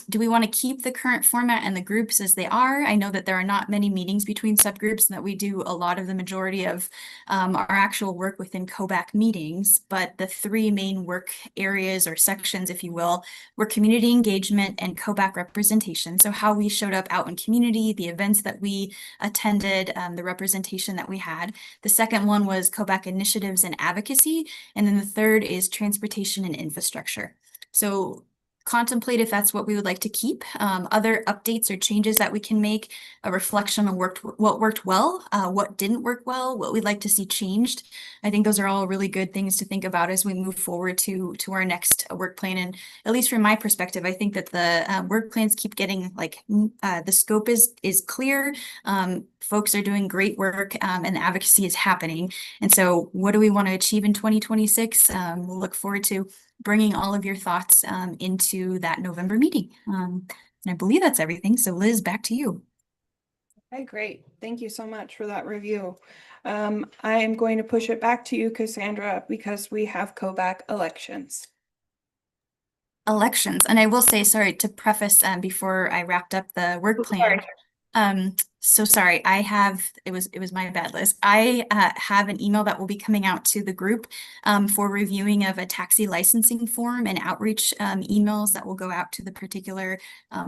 Do we want to keep the current format and the groups as they are? I know that there are not many meetings between subgroups and that we do a lot of the majority of our actual work within Kovac meetings, but the three main work areas or sections, if you will, were community engagement and Kovac representation. So how we showed up out in community, the events that we attended, the representation that we had. The second one was Kovac initiatives and advocacy. And then the third is transportation and infrastructure. So contemplate if that's what we would like to keep, other updates or changes that we can make, a reflection on what worked well, what didn't work well, what we'd like to see changed. I think those are all really good things to think about as we move forward to our next work plan. And at least from my perspective, I think that the work plans keep getting the scope is clear. Folks are doing great work, and the advocacy is happening. And so what do we want to achieve in 2026? We'll look forward to bringing all of your thoughts into that November meeting. And I believe that's everything. So Liz, back to you. Okay, great. Thank you so much for that review. I am going to push it back to you, Cassandra, because we have COBAC elections. Elections. And I will say, sorry, to preface before I wrapped up the work plan. So sorry, it was my bad, Liz. I have an email that will be coming out to the group for reviewing of a taxi licensing form and outreach emails that will go out to the particular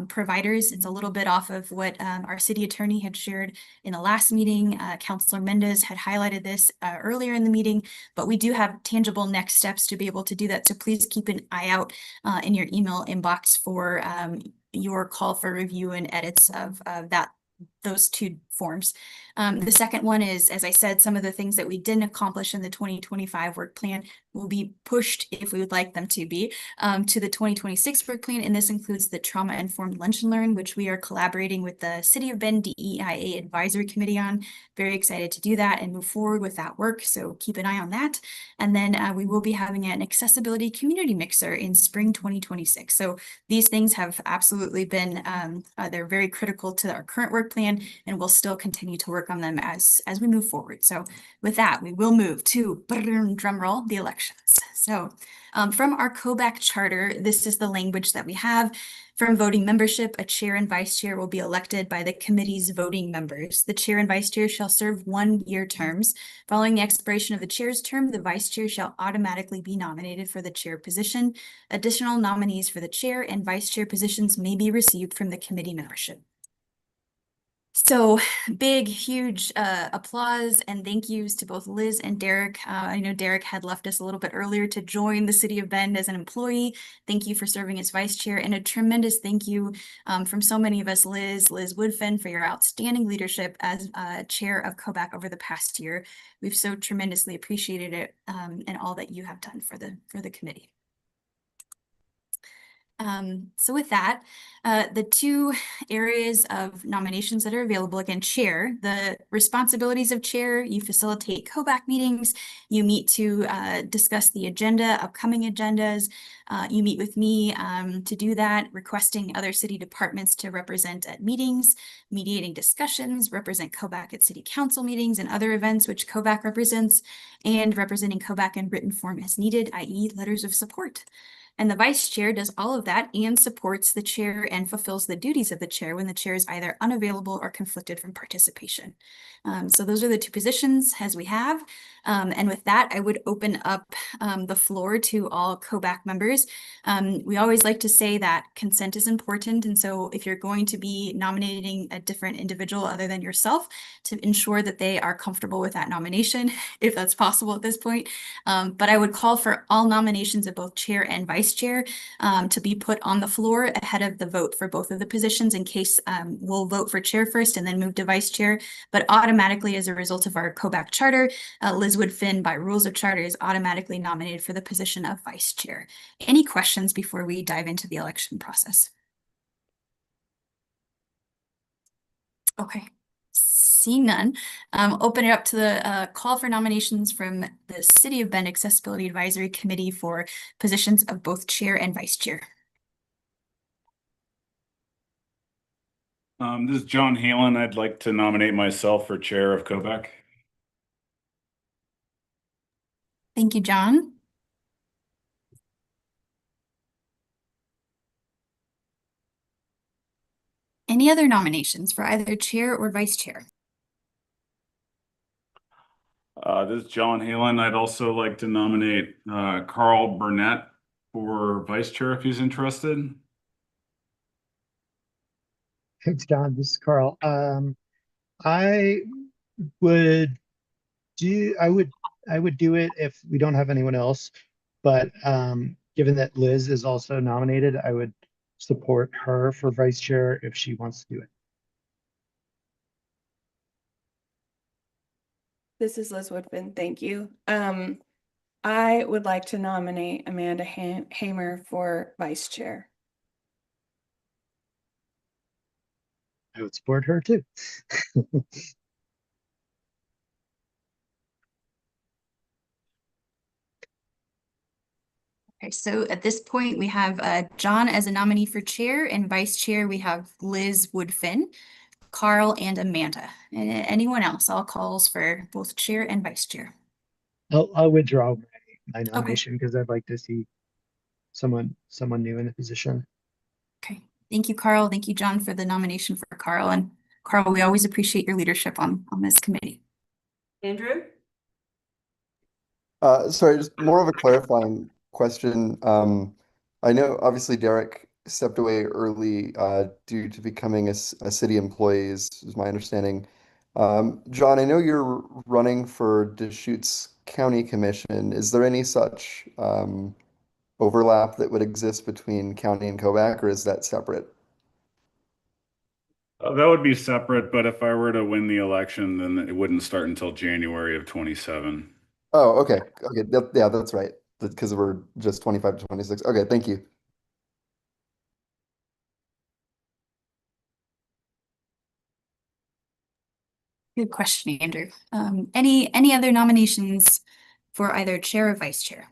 providers. It's a little bit off of what our city attorney had shared in the last meeting. Councilor Mendez had highlighted this earlier in the meeting, but we do have tangible next steps to be able to do that. So please keep an eye out in your email inbox for your call for review and edits of those two forms. The second one is, as I said, some of the things that we didn't accomplish in the 2025 work plan will be pushed, if we would like them to be, to the 2026 work plan. And this includes the trauma-informed lunch and learn, which we are collaborating with the City of Bend DEIA Advisory Committee on. Very excited to do that and move forward with that work. So keep an eye on that. And then we will be having an accessibility community mixer in spring 2026. So these things have absolutely been, they're very critical to our current work plan, and we'll still continue to work on them as we move forward. So with that, we will move to drum roll, the elections. So from our COBAC charter, this is the language that we have. From voting membership, a chair and vice chair will be elected by the committee's voting members. The chair and vice chair shall serve 1-year terms. Following the expiration of the chair's term, the vice chair shall automatically be nominated for the chair position. Additional nominees for the chair and vice chair positions may be received from the committee membership. So big, huge applause and thank yous to both Liz and Derek. I know Derek had left us a little bit earlier to join the City of Bend as an employee. Thank you for serving as vice chair, and a tremendous thank you from so many of us, Liz Woodfin, for your outstanding leadership as chair of COBAC over the past year. We've so tremendously appreciated it and all that you have done for the committee. So with that, the two areas of nominations that are available, again, chair, the responsibilities of chair, you facilitate COBAC meetings, you meet to discuss the agenda, upcoming agendas, you meet with me to do that, requesting other city departments to represent at meetings, mediating discussions, represent COBAC at city council meetings and other events which COBAC represents, and representing COBAC in written form as needed, i.e. letters of support. And the vice chair does all of that and supports the chair and fulfills the duties of the chair when the chair is either unavailable or conflicted from participation. So those are the two positions as we have. And with that, I would open up the floor to all COBAC members. We always like to say that consent is important. And so if you're going to be nominating a different individual other than yourself, to ensure that they are comfortable with that nomination, if that's possible at this point. But I would call for all nominations of both chair and vice chair to be put on the floor ahead of the vote for both of the positions, in case we'll vote for chair first and then move to vice chair. But automatically, as a result of our COBAC charter, Liz Woodfin, by rules of charter, is automatically nominated for the position of vice chair. Any questions before we dive into the election process? Okay. Seeing none, open it up to the call for nominations from the City of Bend Accessibility Advisory Committee for positions of both chair and vice chair. This is John Halen. I'd like to nominate myself for chair of COBAC. Thank you, John. Any other nominations for either chair or vice chair? This is John Halen. I'd also like to nominate Carl Burnett for vice chair if he's interested. Thanks, John. This is Carl. I would do it if we don't have anyone else, but given that Liz is also nominated, I would support her for vice chair if she wants to do it. This is Liz Woodfin. Thank you. I would like to nominate Amanda Hamer for vice chair. I would support her too. Okay, so at this point, we have John as a nominee for chair, and vice chair, we have Liz Woodfin, Carl, and Amanda. And anyone else? All calls for both chair and vice chair. I'll withdraw my nomination because I'd like to see someone new in the position. Okay, thank you, Carl. Thank you, John, for the nomination for Carl. And Carl, we always appreciate your leadership on this committee. Andrew? Sorry, just more of a clarifying question. I know obviously Derek stepped away early due to becoming a city employee, is my understanding. John, I know you're running for Deschutes County Commission. Is there any such overlap that would exist between county and Kovac, or is that separate? That would be separate, but if I were to win the election, then it wouldn't start until January of 27. Oh, okay. Okay. Yeah, that's right. Because we're just 25 to 26. Okay, thank you. Good question, Andrew. Any other nominations for either chair or vice chair?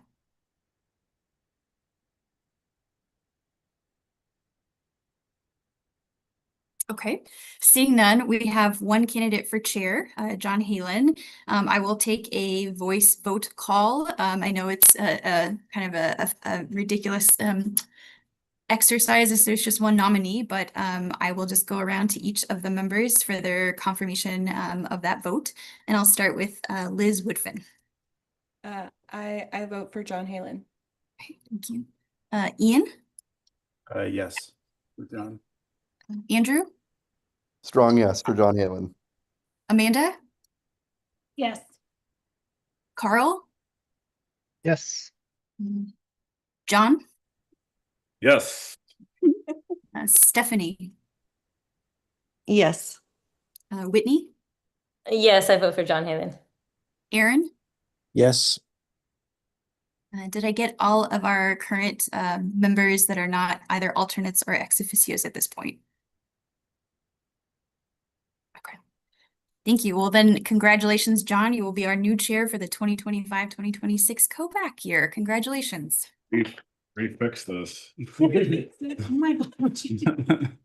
Okay, seeing none, we have one candidate for chair, John Halen. I will take a voice vote call. I know it's a kind of a ridiculous exercise as there's just one nominee, but I will just go around to each of the members for their confirmation of that vote. And I'll start with Liz Woodfin. I vote for John Halen. Okay, thank you. Ian? Yes, for John. Andrew? Strong yes for John Halen. Amanda? Yes. Carl? Yes. John? Yes. Stephanie? Yes. Whitney? Yes, I vote for John Halen. Aaron? Yes. Did I get all of our current members that are not either alternates or ex officios at this point? Okay. Thank you. Well, then, congratulations, John. You will be our new chair for the 2025-2026 Kovac year. Congratulations. Refix this. Oh my God.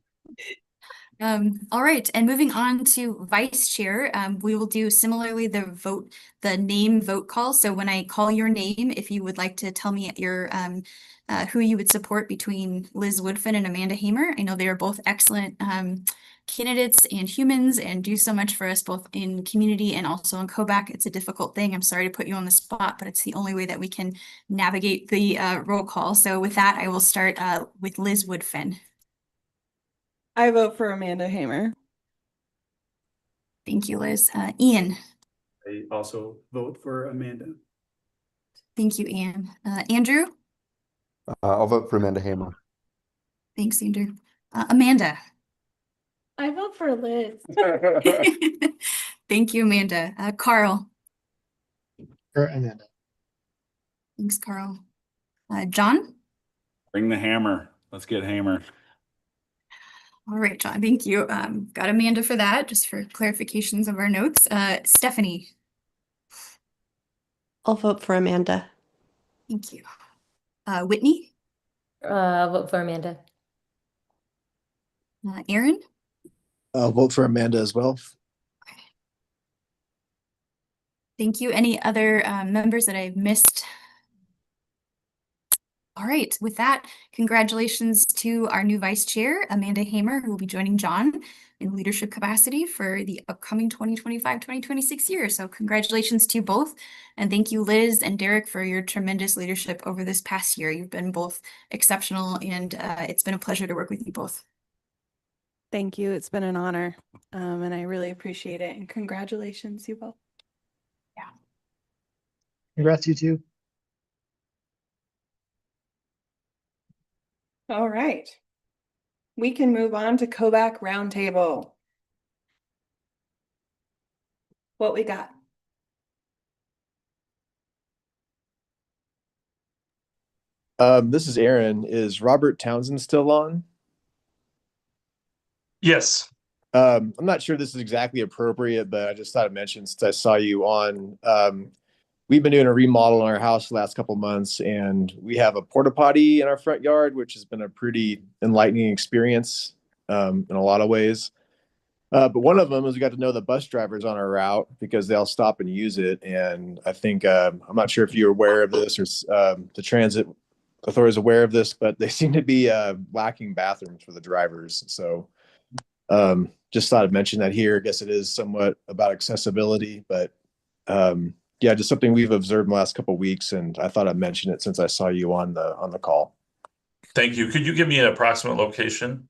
All right, and moving on to vice chair, we will do similarly the name vote call. So when I call your name, if you would like to tell me your who you would support between Liz Woodfin and Amanda Hamer. I know they are both excellent candidates and humans and do so much for us both in community and also in Kovac. It's a difficult thing. I'm sorry to put you on the spot, but it's the only way that we can navigate the roll call. So with that, I will start with Liz Woodfin. I vote for Amanda Hamer. Thank you, Liz. Ian. I also vote for Amanda. Thank you, Ian. Andrew. I'll vote for Amanda Hamer. Thanks, Andrew. Amanda. I vote for Liz. Thank you, Amanda. Carl. For Amanda. Thanks, Carl. John. Bring the hammer. Let's get Hamer. All right, John, thank you. Got Amanda for that, just for clarifications of our notes. Stephanie. I'll vote for Amanda. Thank you. Whitney. Vote for Amanda. Aaron. I'll vote for Amanda as well. Thank you. Any other members that I've missed? All right, with that, congratulations to our new vice chair, Amanda Hamer, who will be joining John in leadership capacity for the upcoming 2025-2026 year. So congratulations to you both. And thank you, Liz and Derek, for your tremendous leadership over this past year. You've been both exceptional, and it's been a pleasure to work with you both. Thank you. It's been an honor, and I really appreciate it. And congratulations, you both. Congrats, you two. All right. We can move on to Kovac Roundtable. What we got? This is Aaron. Is Robert Townsend still on? Yes. I'm not sure this is exactly appropriate, but I just thought I'd mention since I saw you on. We've been doing a remodel in our house the last couple months, and we have a porta potty in our front yard, which has been a pretty enlightening experience in a lot of ways. But one of them is we got to know the bus drivers on our route because they'll stop and use it. And I think I'm not sure if you're aware of this or the transit authorities aware of this, but they seem to be lacking bathrooms for the drivers. So just thought I'd mention that here. I guess it is somewhat about accessibility, but yeah, just something we've observed in the last couple of weeks, and I thought I'd mention it since I saw you on the call. Thank you. Could you give me an approximate location?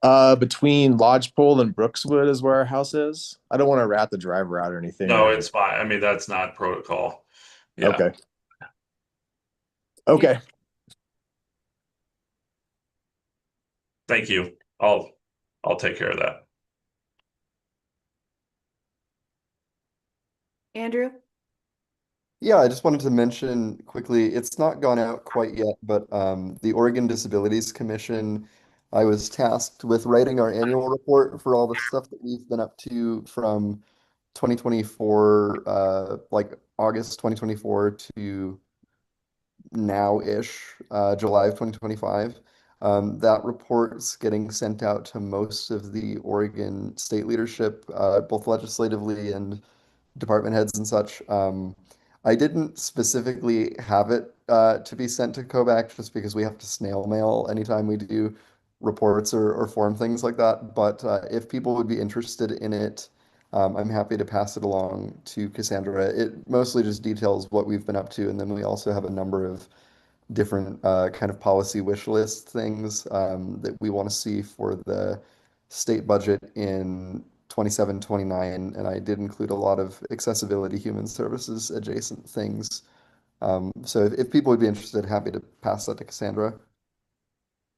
Between Lodgepole and Brookswood is where our house is. I don't want to rat the driver out or anything. No, it's fine. I mean, that's not protocol. Yeah. Okay. Okay. Thank you. I'll take care of that. Andrew? Yeah, I just wanted to mention quickly, it's not gone out quite yet, but the Oregon Disabilities Commission, I was tasked with writing our annual report for all the stuff that we've been up to from 2024, like August 2024 to now-ish, July of 2025. That report's getting sent out to most of the Oregon state leadership, both legislatively and department heads and such. I didn't specifically have it to be sent to Kovac just because we have to snail mail anytime we do reports or form things like that. But if people would be interested in it, I'm happy to pass it along to Cassandra. It mostly just details what we've been up to, and then we also have a number of different kind of policy wish list things that we want to see for the state budget in 27, 29, and I did include a lot of accessibility human services adjacent things. So if people would be interested, happy to pass that to Cassandra.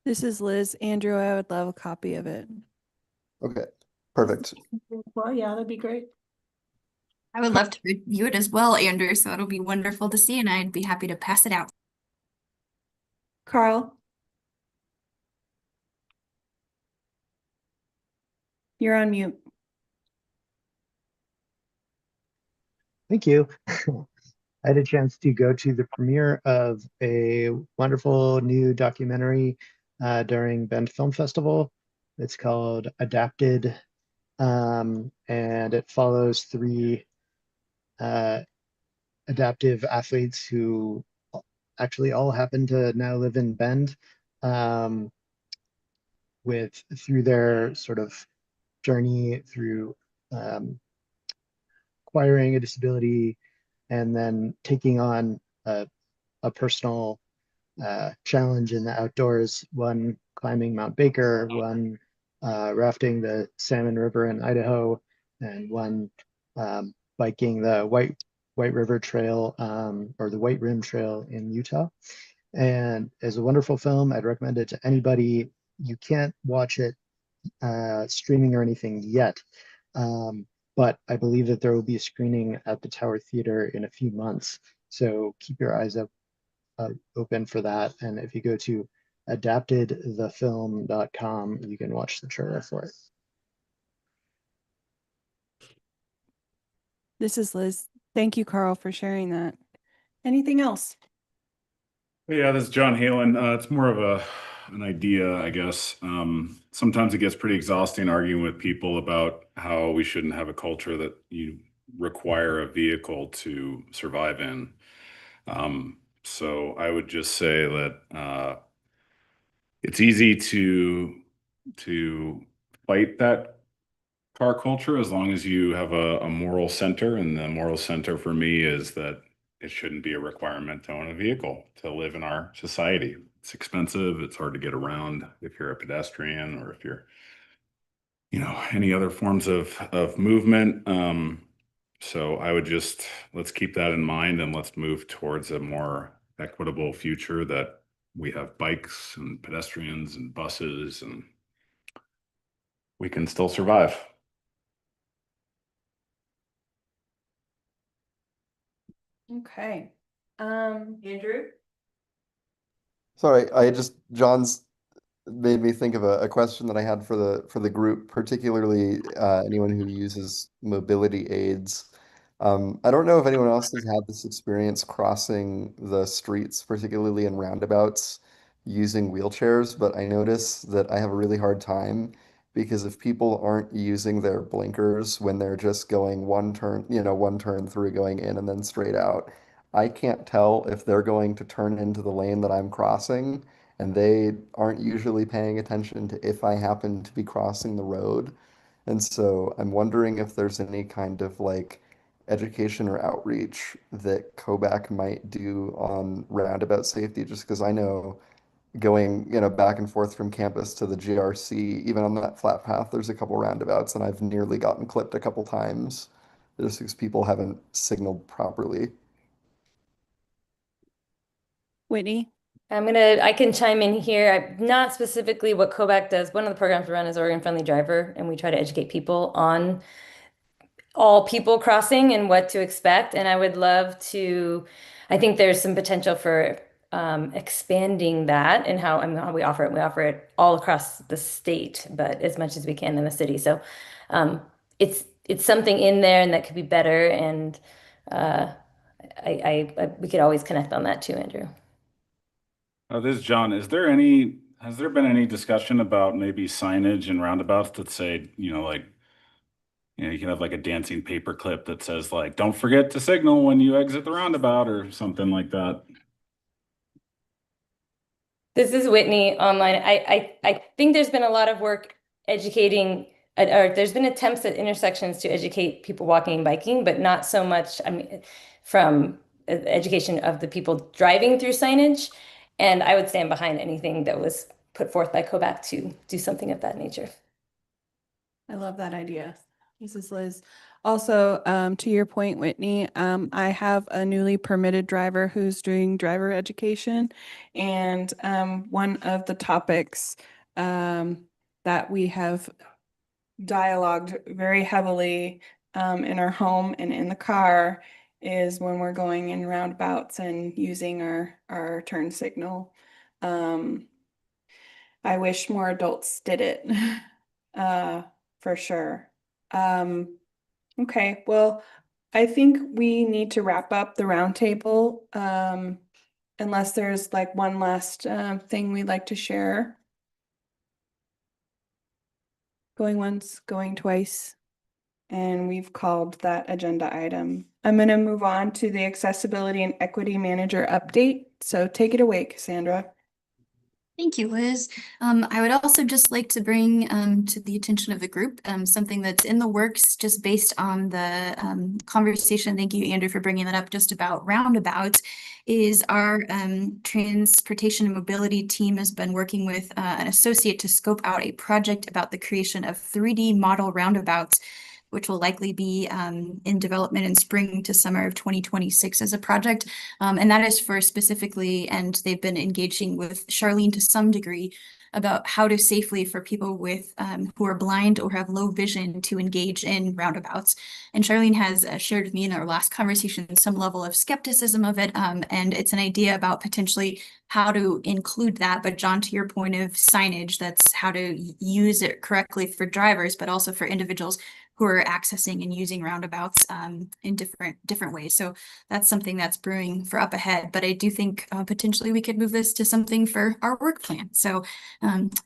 This is Liz. Andrew, I would love a copy of it. Okay, perfect. Well, yeah, that'd be great. I would love to review it as well, Andrew, so it'll be wonderful to see, and I'd be happy to pass it out. Carl? You're on mute. Thank you. I had a chance to go to the premiere of a wonderful new documentary during Bend Film Festival. It's called Adapted, and it follows three adaptive athletes who actually all happen to now live in Bend, through their sort of journey through acquiring a disability and then taking on a personal challenge in the outdoors, one climbing Mount Baker, one rafting the Salmon River in Idaho, and one biking the White River Trail or the White Rim Trail in Utah. And it's a wonderful film. I'd recommend it to anybody. You can't watch it streaming or anything yet, but I believe that there will be a screening at the Tower Theater in a few months. So keep your eyes open for that. And if you go to adaptedthefilm.com, you can watch the trailer for it. This is Liz. Thank you, Carl, for sharing that. Anything else? Yeah, this is John Halen. It's more of an idea, I guess. Sometimes it gets pretty exhausting arguing with people about how we shouldn't have a culture that you require a vehicle to survive in. So I would just say that it's easy to fight that car culture as long as you have a moral center, and the moral center for me is that it shouldn't be a requirement to own a vehicle to live in our society. It's expensive, it's hard to get around if you're a pedestrian or if you're, any other forms of movement. So I would let's keep that in mind and let's move towards a more equitable future that we have bikes and pedestrians and buses, and we can still survive. Okay. Andrew? Sorry, John's made me think of a question that I had for the group, particularly anyone who uses mobility aids. I don't know if anyone else has had this experience crossing the streets, particularly in roundabouts, using wheelchairs, but I notice that I have a really hard time because if people aren't using their blinkers when they're just going one turn through going in and then straight out, I can't tell if they're going to turn into the lane that I'm crossing, and they aren't usually paying attention to if I happen to be crossing the road. And so I'm wondering if there's any kind of like education or outreach that Koback might do on roundabout safety, just because I know going, back and forth from campus to the GRC, even on that flat path, there's a couple roundabouts and I've nearly gotten clipped a couple times just because people haven't signaled properly. Whitney? I can chime in here. Not specifically what Kovac does. One of the programs we run is Oregon Friendly Driver, and we try to educate people on all people crossing and what to expect. And I would love to, I think there's some potential for expanding that and how we offer it. We offer it all across the state, but as much as we can in the city. So it's something in there and that could be better. And we could always connect on that too, Andrew. This is John. Has there been any discussion about maybe signage and roundabouts that say, you can have like a dancing paper clip that says like, don't forget to signal when you exit the roundabout or something like that? This is Whitney online. I think there's been a lot of work educating, or there's been attempts at intersections to educate people walking and biking, but not so much, from education of the people driving through signage. And I would stand behind anything that was put forth by Kovac to do something of that nature. I love that idea. This is Liz. Also, to your point, Whitney, I have a newly permitted driver who's doing driver education. And one of the topics that we have dialogued very heavily in our home and in the car is when we're going in roundabouts and using our turn signal. I wish more adults did it, for sure. Okay, well, I think we need to wrap up the roundtable, unless there's like one last thing we'd like to share. Going once, going twice. And we've called that agenda item. I'm going to move on to the Accessibility and Equity Manager update. So take it away, Cassandra. Thank you, Liz. I would also just like to bring to the attention of the group something that's in the works just based on the conversation. Thank you, Andrew, for bringing that up just about roundabouts. Is our transportation and mobility team has been working with an associate to scope out a project about the creation of 3D model roundabouts, which will likely be in development in spring to summer of 2026 as a project. And that is for specifically, and they've been engaging with Charlene to some degree about how to safely for people with who are blind or have low vision to engage in roundabouts. And Charlene has shared with me in our last conversation some level of skepticism of it. And it's an idea about potentially how to include that. But John, to your point of signage, that's how to use it correctly for drivers, but also for individuals who are accessing and using roundabouts in different ways. So that's something that's brewing for up ahead. But I do think potentially we could move this to something for our work plan. So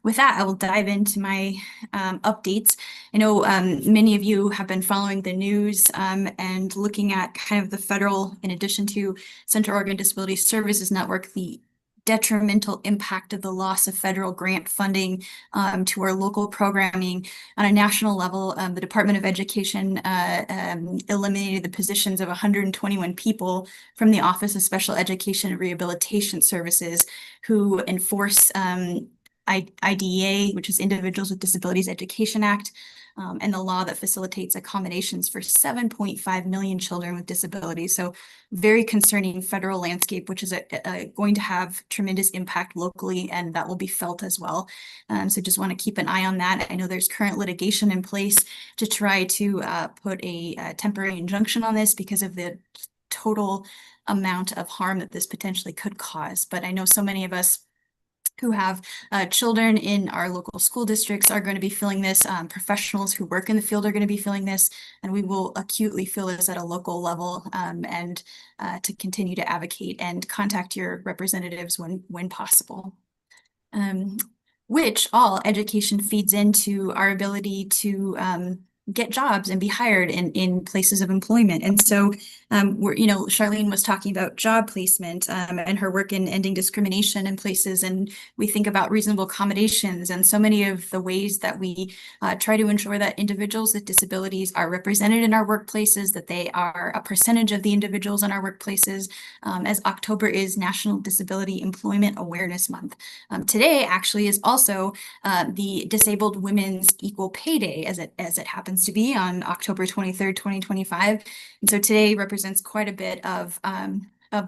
with that, I will dive into my updates. I know many of you have been following the news and looking at kind of the federal, in addition to Central Oregon Disability Services Network, the detrimental impact of the loss of federal grant funding to our local programming. On a national level, the Department of Education eliminated the positions of 121 people from the Office of Special Education and Rehabilitation Services who enforce IDEA, which is Individuals with Disabilities Education Act. and the law that facilitates accommodations for 7.5 million children with disabilities. So very concerning federal landscape, which is going to have tremendous impact locally, and that will be felt as well. So just want to keep an eye on that. I know there's current litigation in place to try to put a temporary injunction on this because of the total amount of harm that this potentially could cause. But I know so many of us who have children in our local school districts are going to be feeling this. Professionals who work in the field are going to be feeling this, and we will acutely feel this at a local level, and to continue to advocate and contact your representatives when possible. Which all education feeds into our ability to get jobs and be hired in places of employment. And so Charlene was talking about job placement and her work in ending discrimination in places. And we think about reasonable accommodations and so many of the ways that we try to ensure that individuals with disabilities are represented in our workplaces, that they are a percentage of the individuals in our workplaces, as October is National Disability Employment Awareness Month. Today actually is also the Disabled Women's Equal Pay Day, as it happens to be on October 23rd, 2025. And so today represents quite a bit of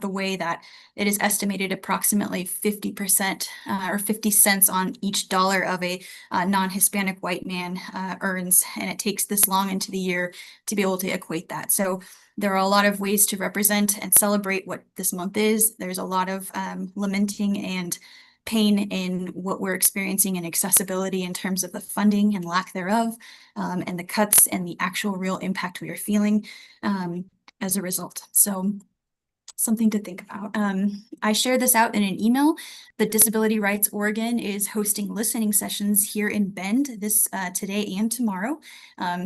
the way that it is estimated approximately 50% or 50 cents on each dollar of a non-Hispanic white man earns. And it takes this long into the year to be able to equate that. So there are a lot of ways to represent and celebrate what this month is. There's a lot of lamenting and pain in what we're experiencing in accessibility in terms of the funding and lack thereof, and the cuts and the actual real impact we are feeling as a result. So something to think about. I shared this out in an email. The Disability Rights Oregon is hosting listening sessions here in Bend this today and tomorrow.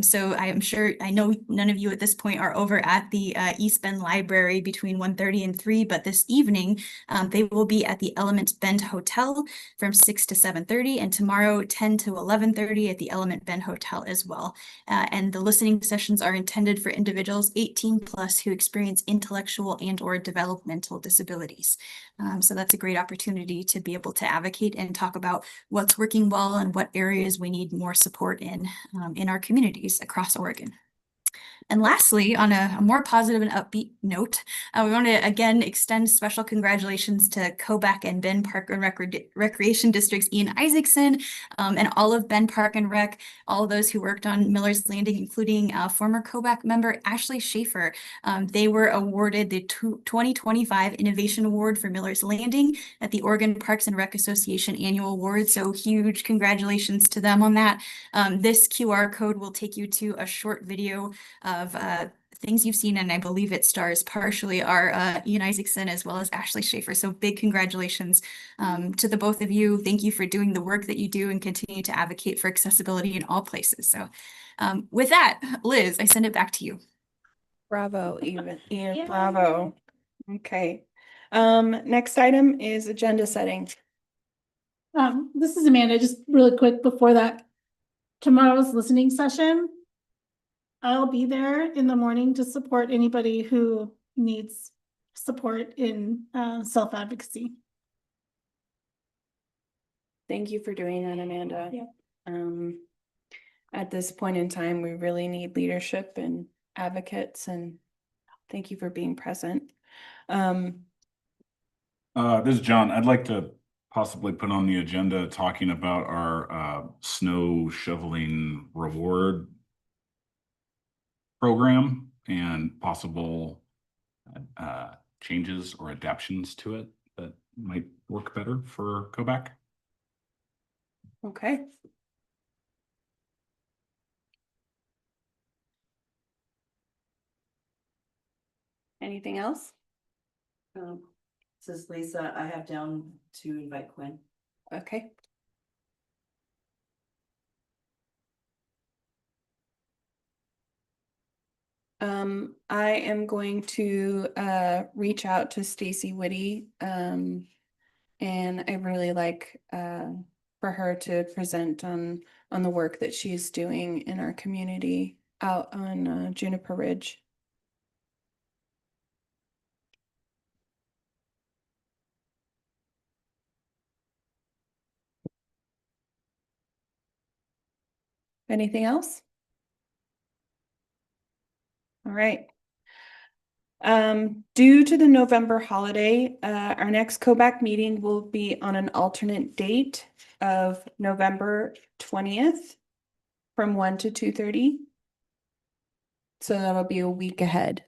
So I know none of you at this point are over at the East Bend Library between 1:30 and 3, but this evening they will be at the Element Bend Hotel from 6 to 7:30, and tomorrow 10 to 11:30 at the Element Bend Hotel as well. And the listening sessions are intended for individuals 18 plus who experience intellectual and/or developmental disabilities. So that's a great opportunity to be able to advocate and talk about what's working well and what areas we need more support in our communities across Oregon. And lastly, on a more positive and upbeat note, we want to again extend special congratulations to Kobach and Bend Park and Recreation District's Ian Isaacson, and all of Bend Park and Rec, all of those who worked on Miller's Landing, including former Kobach member Ashley Schaefer. They were awarded the 2025 Innovation Award for Miller's Landing at the Oregon Parks and Rec Association Annual Award. So huge congratulations to them on that. This QR code will take you to a short video of things you've seen, and I believe it stars partially our Ian Isaacson as well as Ashley Schaefer. So big congratulations to the both of you. Thank you for doing the work that you do and continue to advocate for accessibility in all places. So with that, Liz, I send it back to you. Bravo, Ian, bravo. Okay. Next item is agenda setting. This is Amanda, just really quick before that. Tomorrow's listening session, I'll be there in the morning to support anybody who needs support in self-advocacy. Thank you for doing that, Amanda. Yeah. At this point in time, we really need leadership and advocates, and thank you for being present. This is John. I'd like to possibly put on the agenda talking about our snow shoveling reward program and possible changes or adaptations to it that might work better for Kobach. Okay. Anything else? This is Lisa. I have down to invite Quinn. Okay. I am going to reach out to Stacy Whitty, and I really like for her to present on the work that she's doing in our community out on Juniper Ridge. Anything else? right. Due to the November holiday, our next COBAC meeting will be on an alternate date of November 20th from 1 to 2:30. So that'll be a week ahead.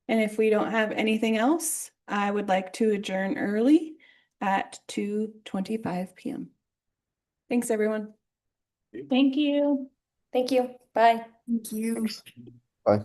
And if we don't have anything else, I would like to adjourn early at 2:25 p.m. Thanks, everyone. Thank you. Thank you. Bye. Thank you. Bye.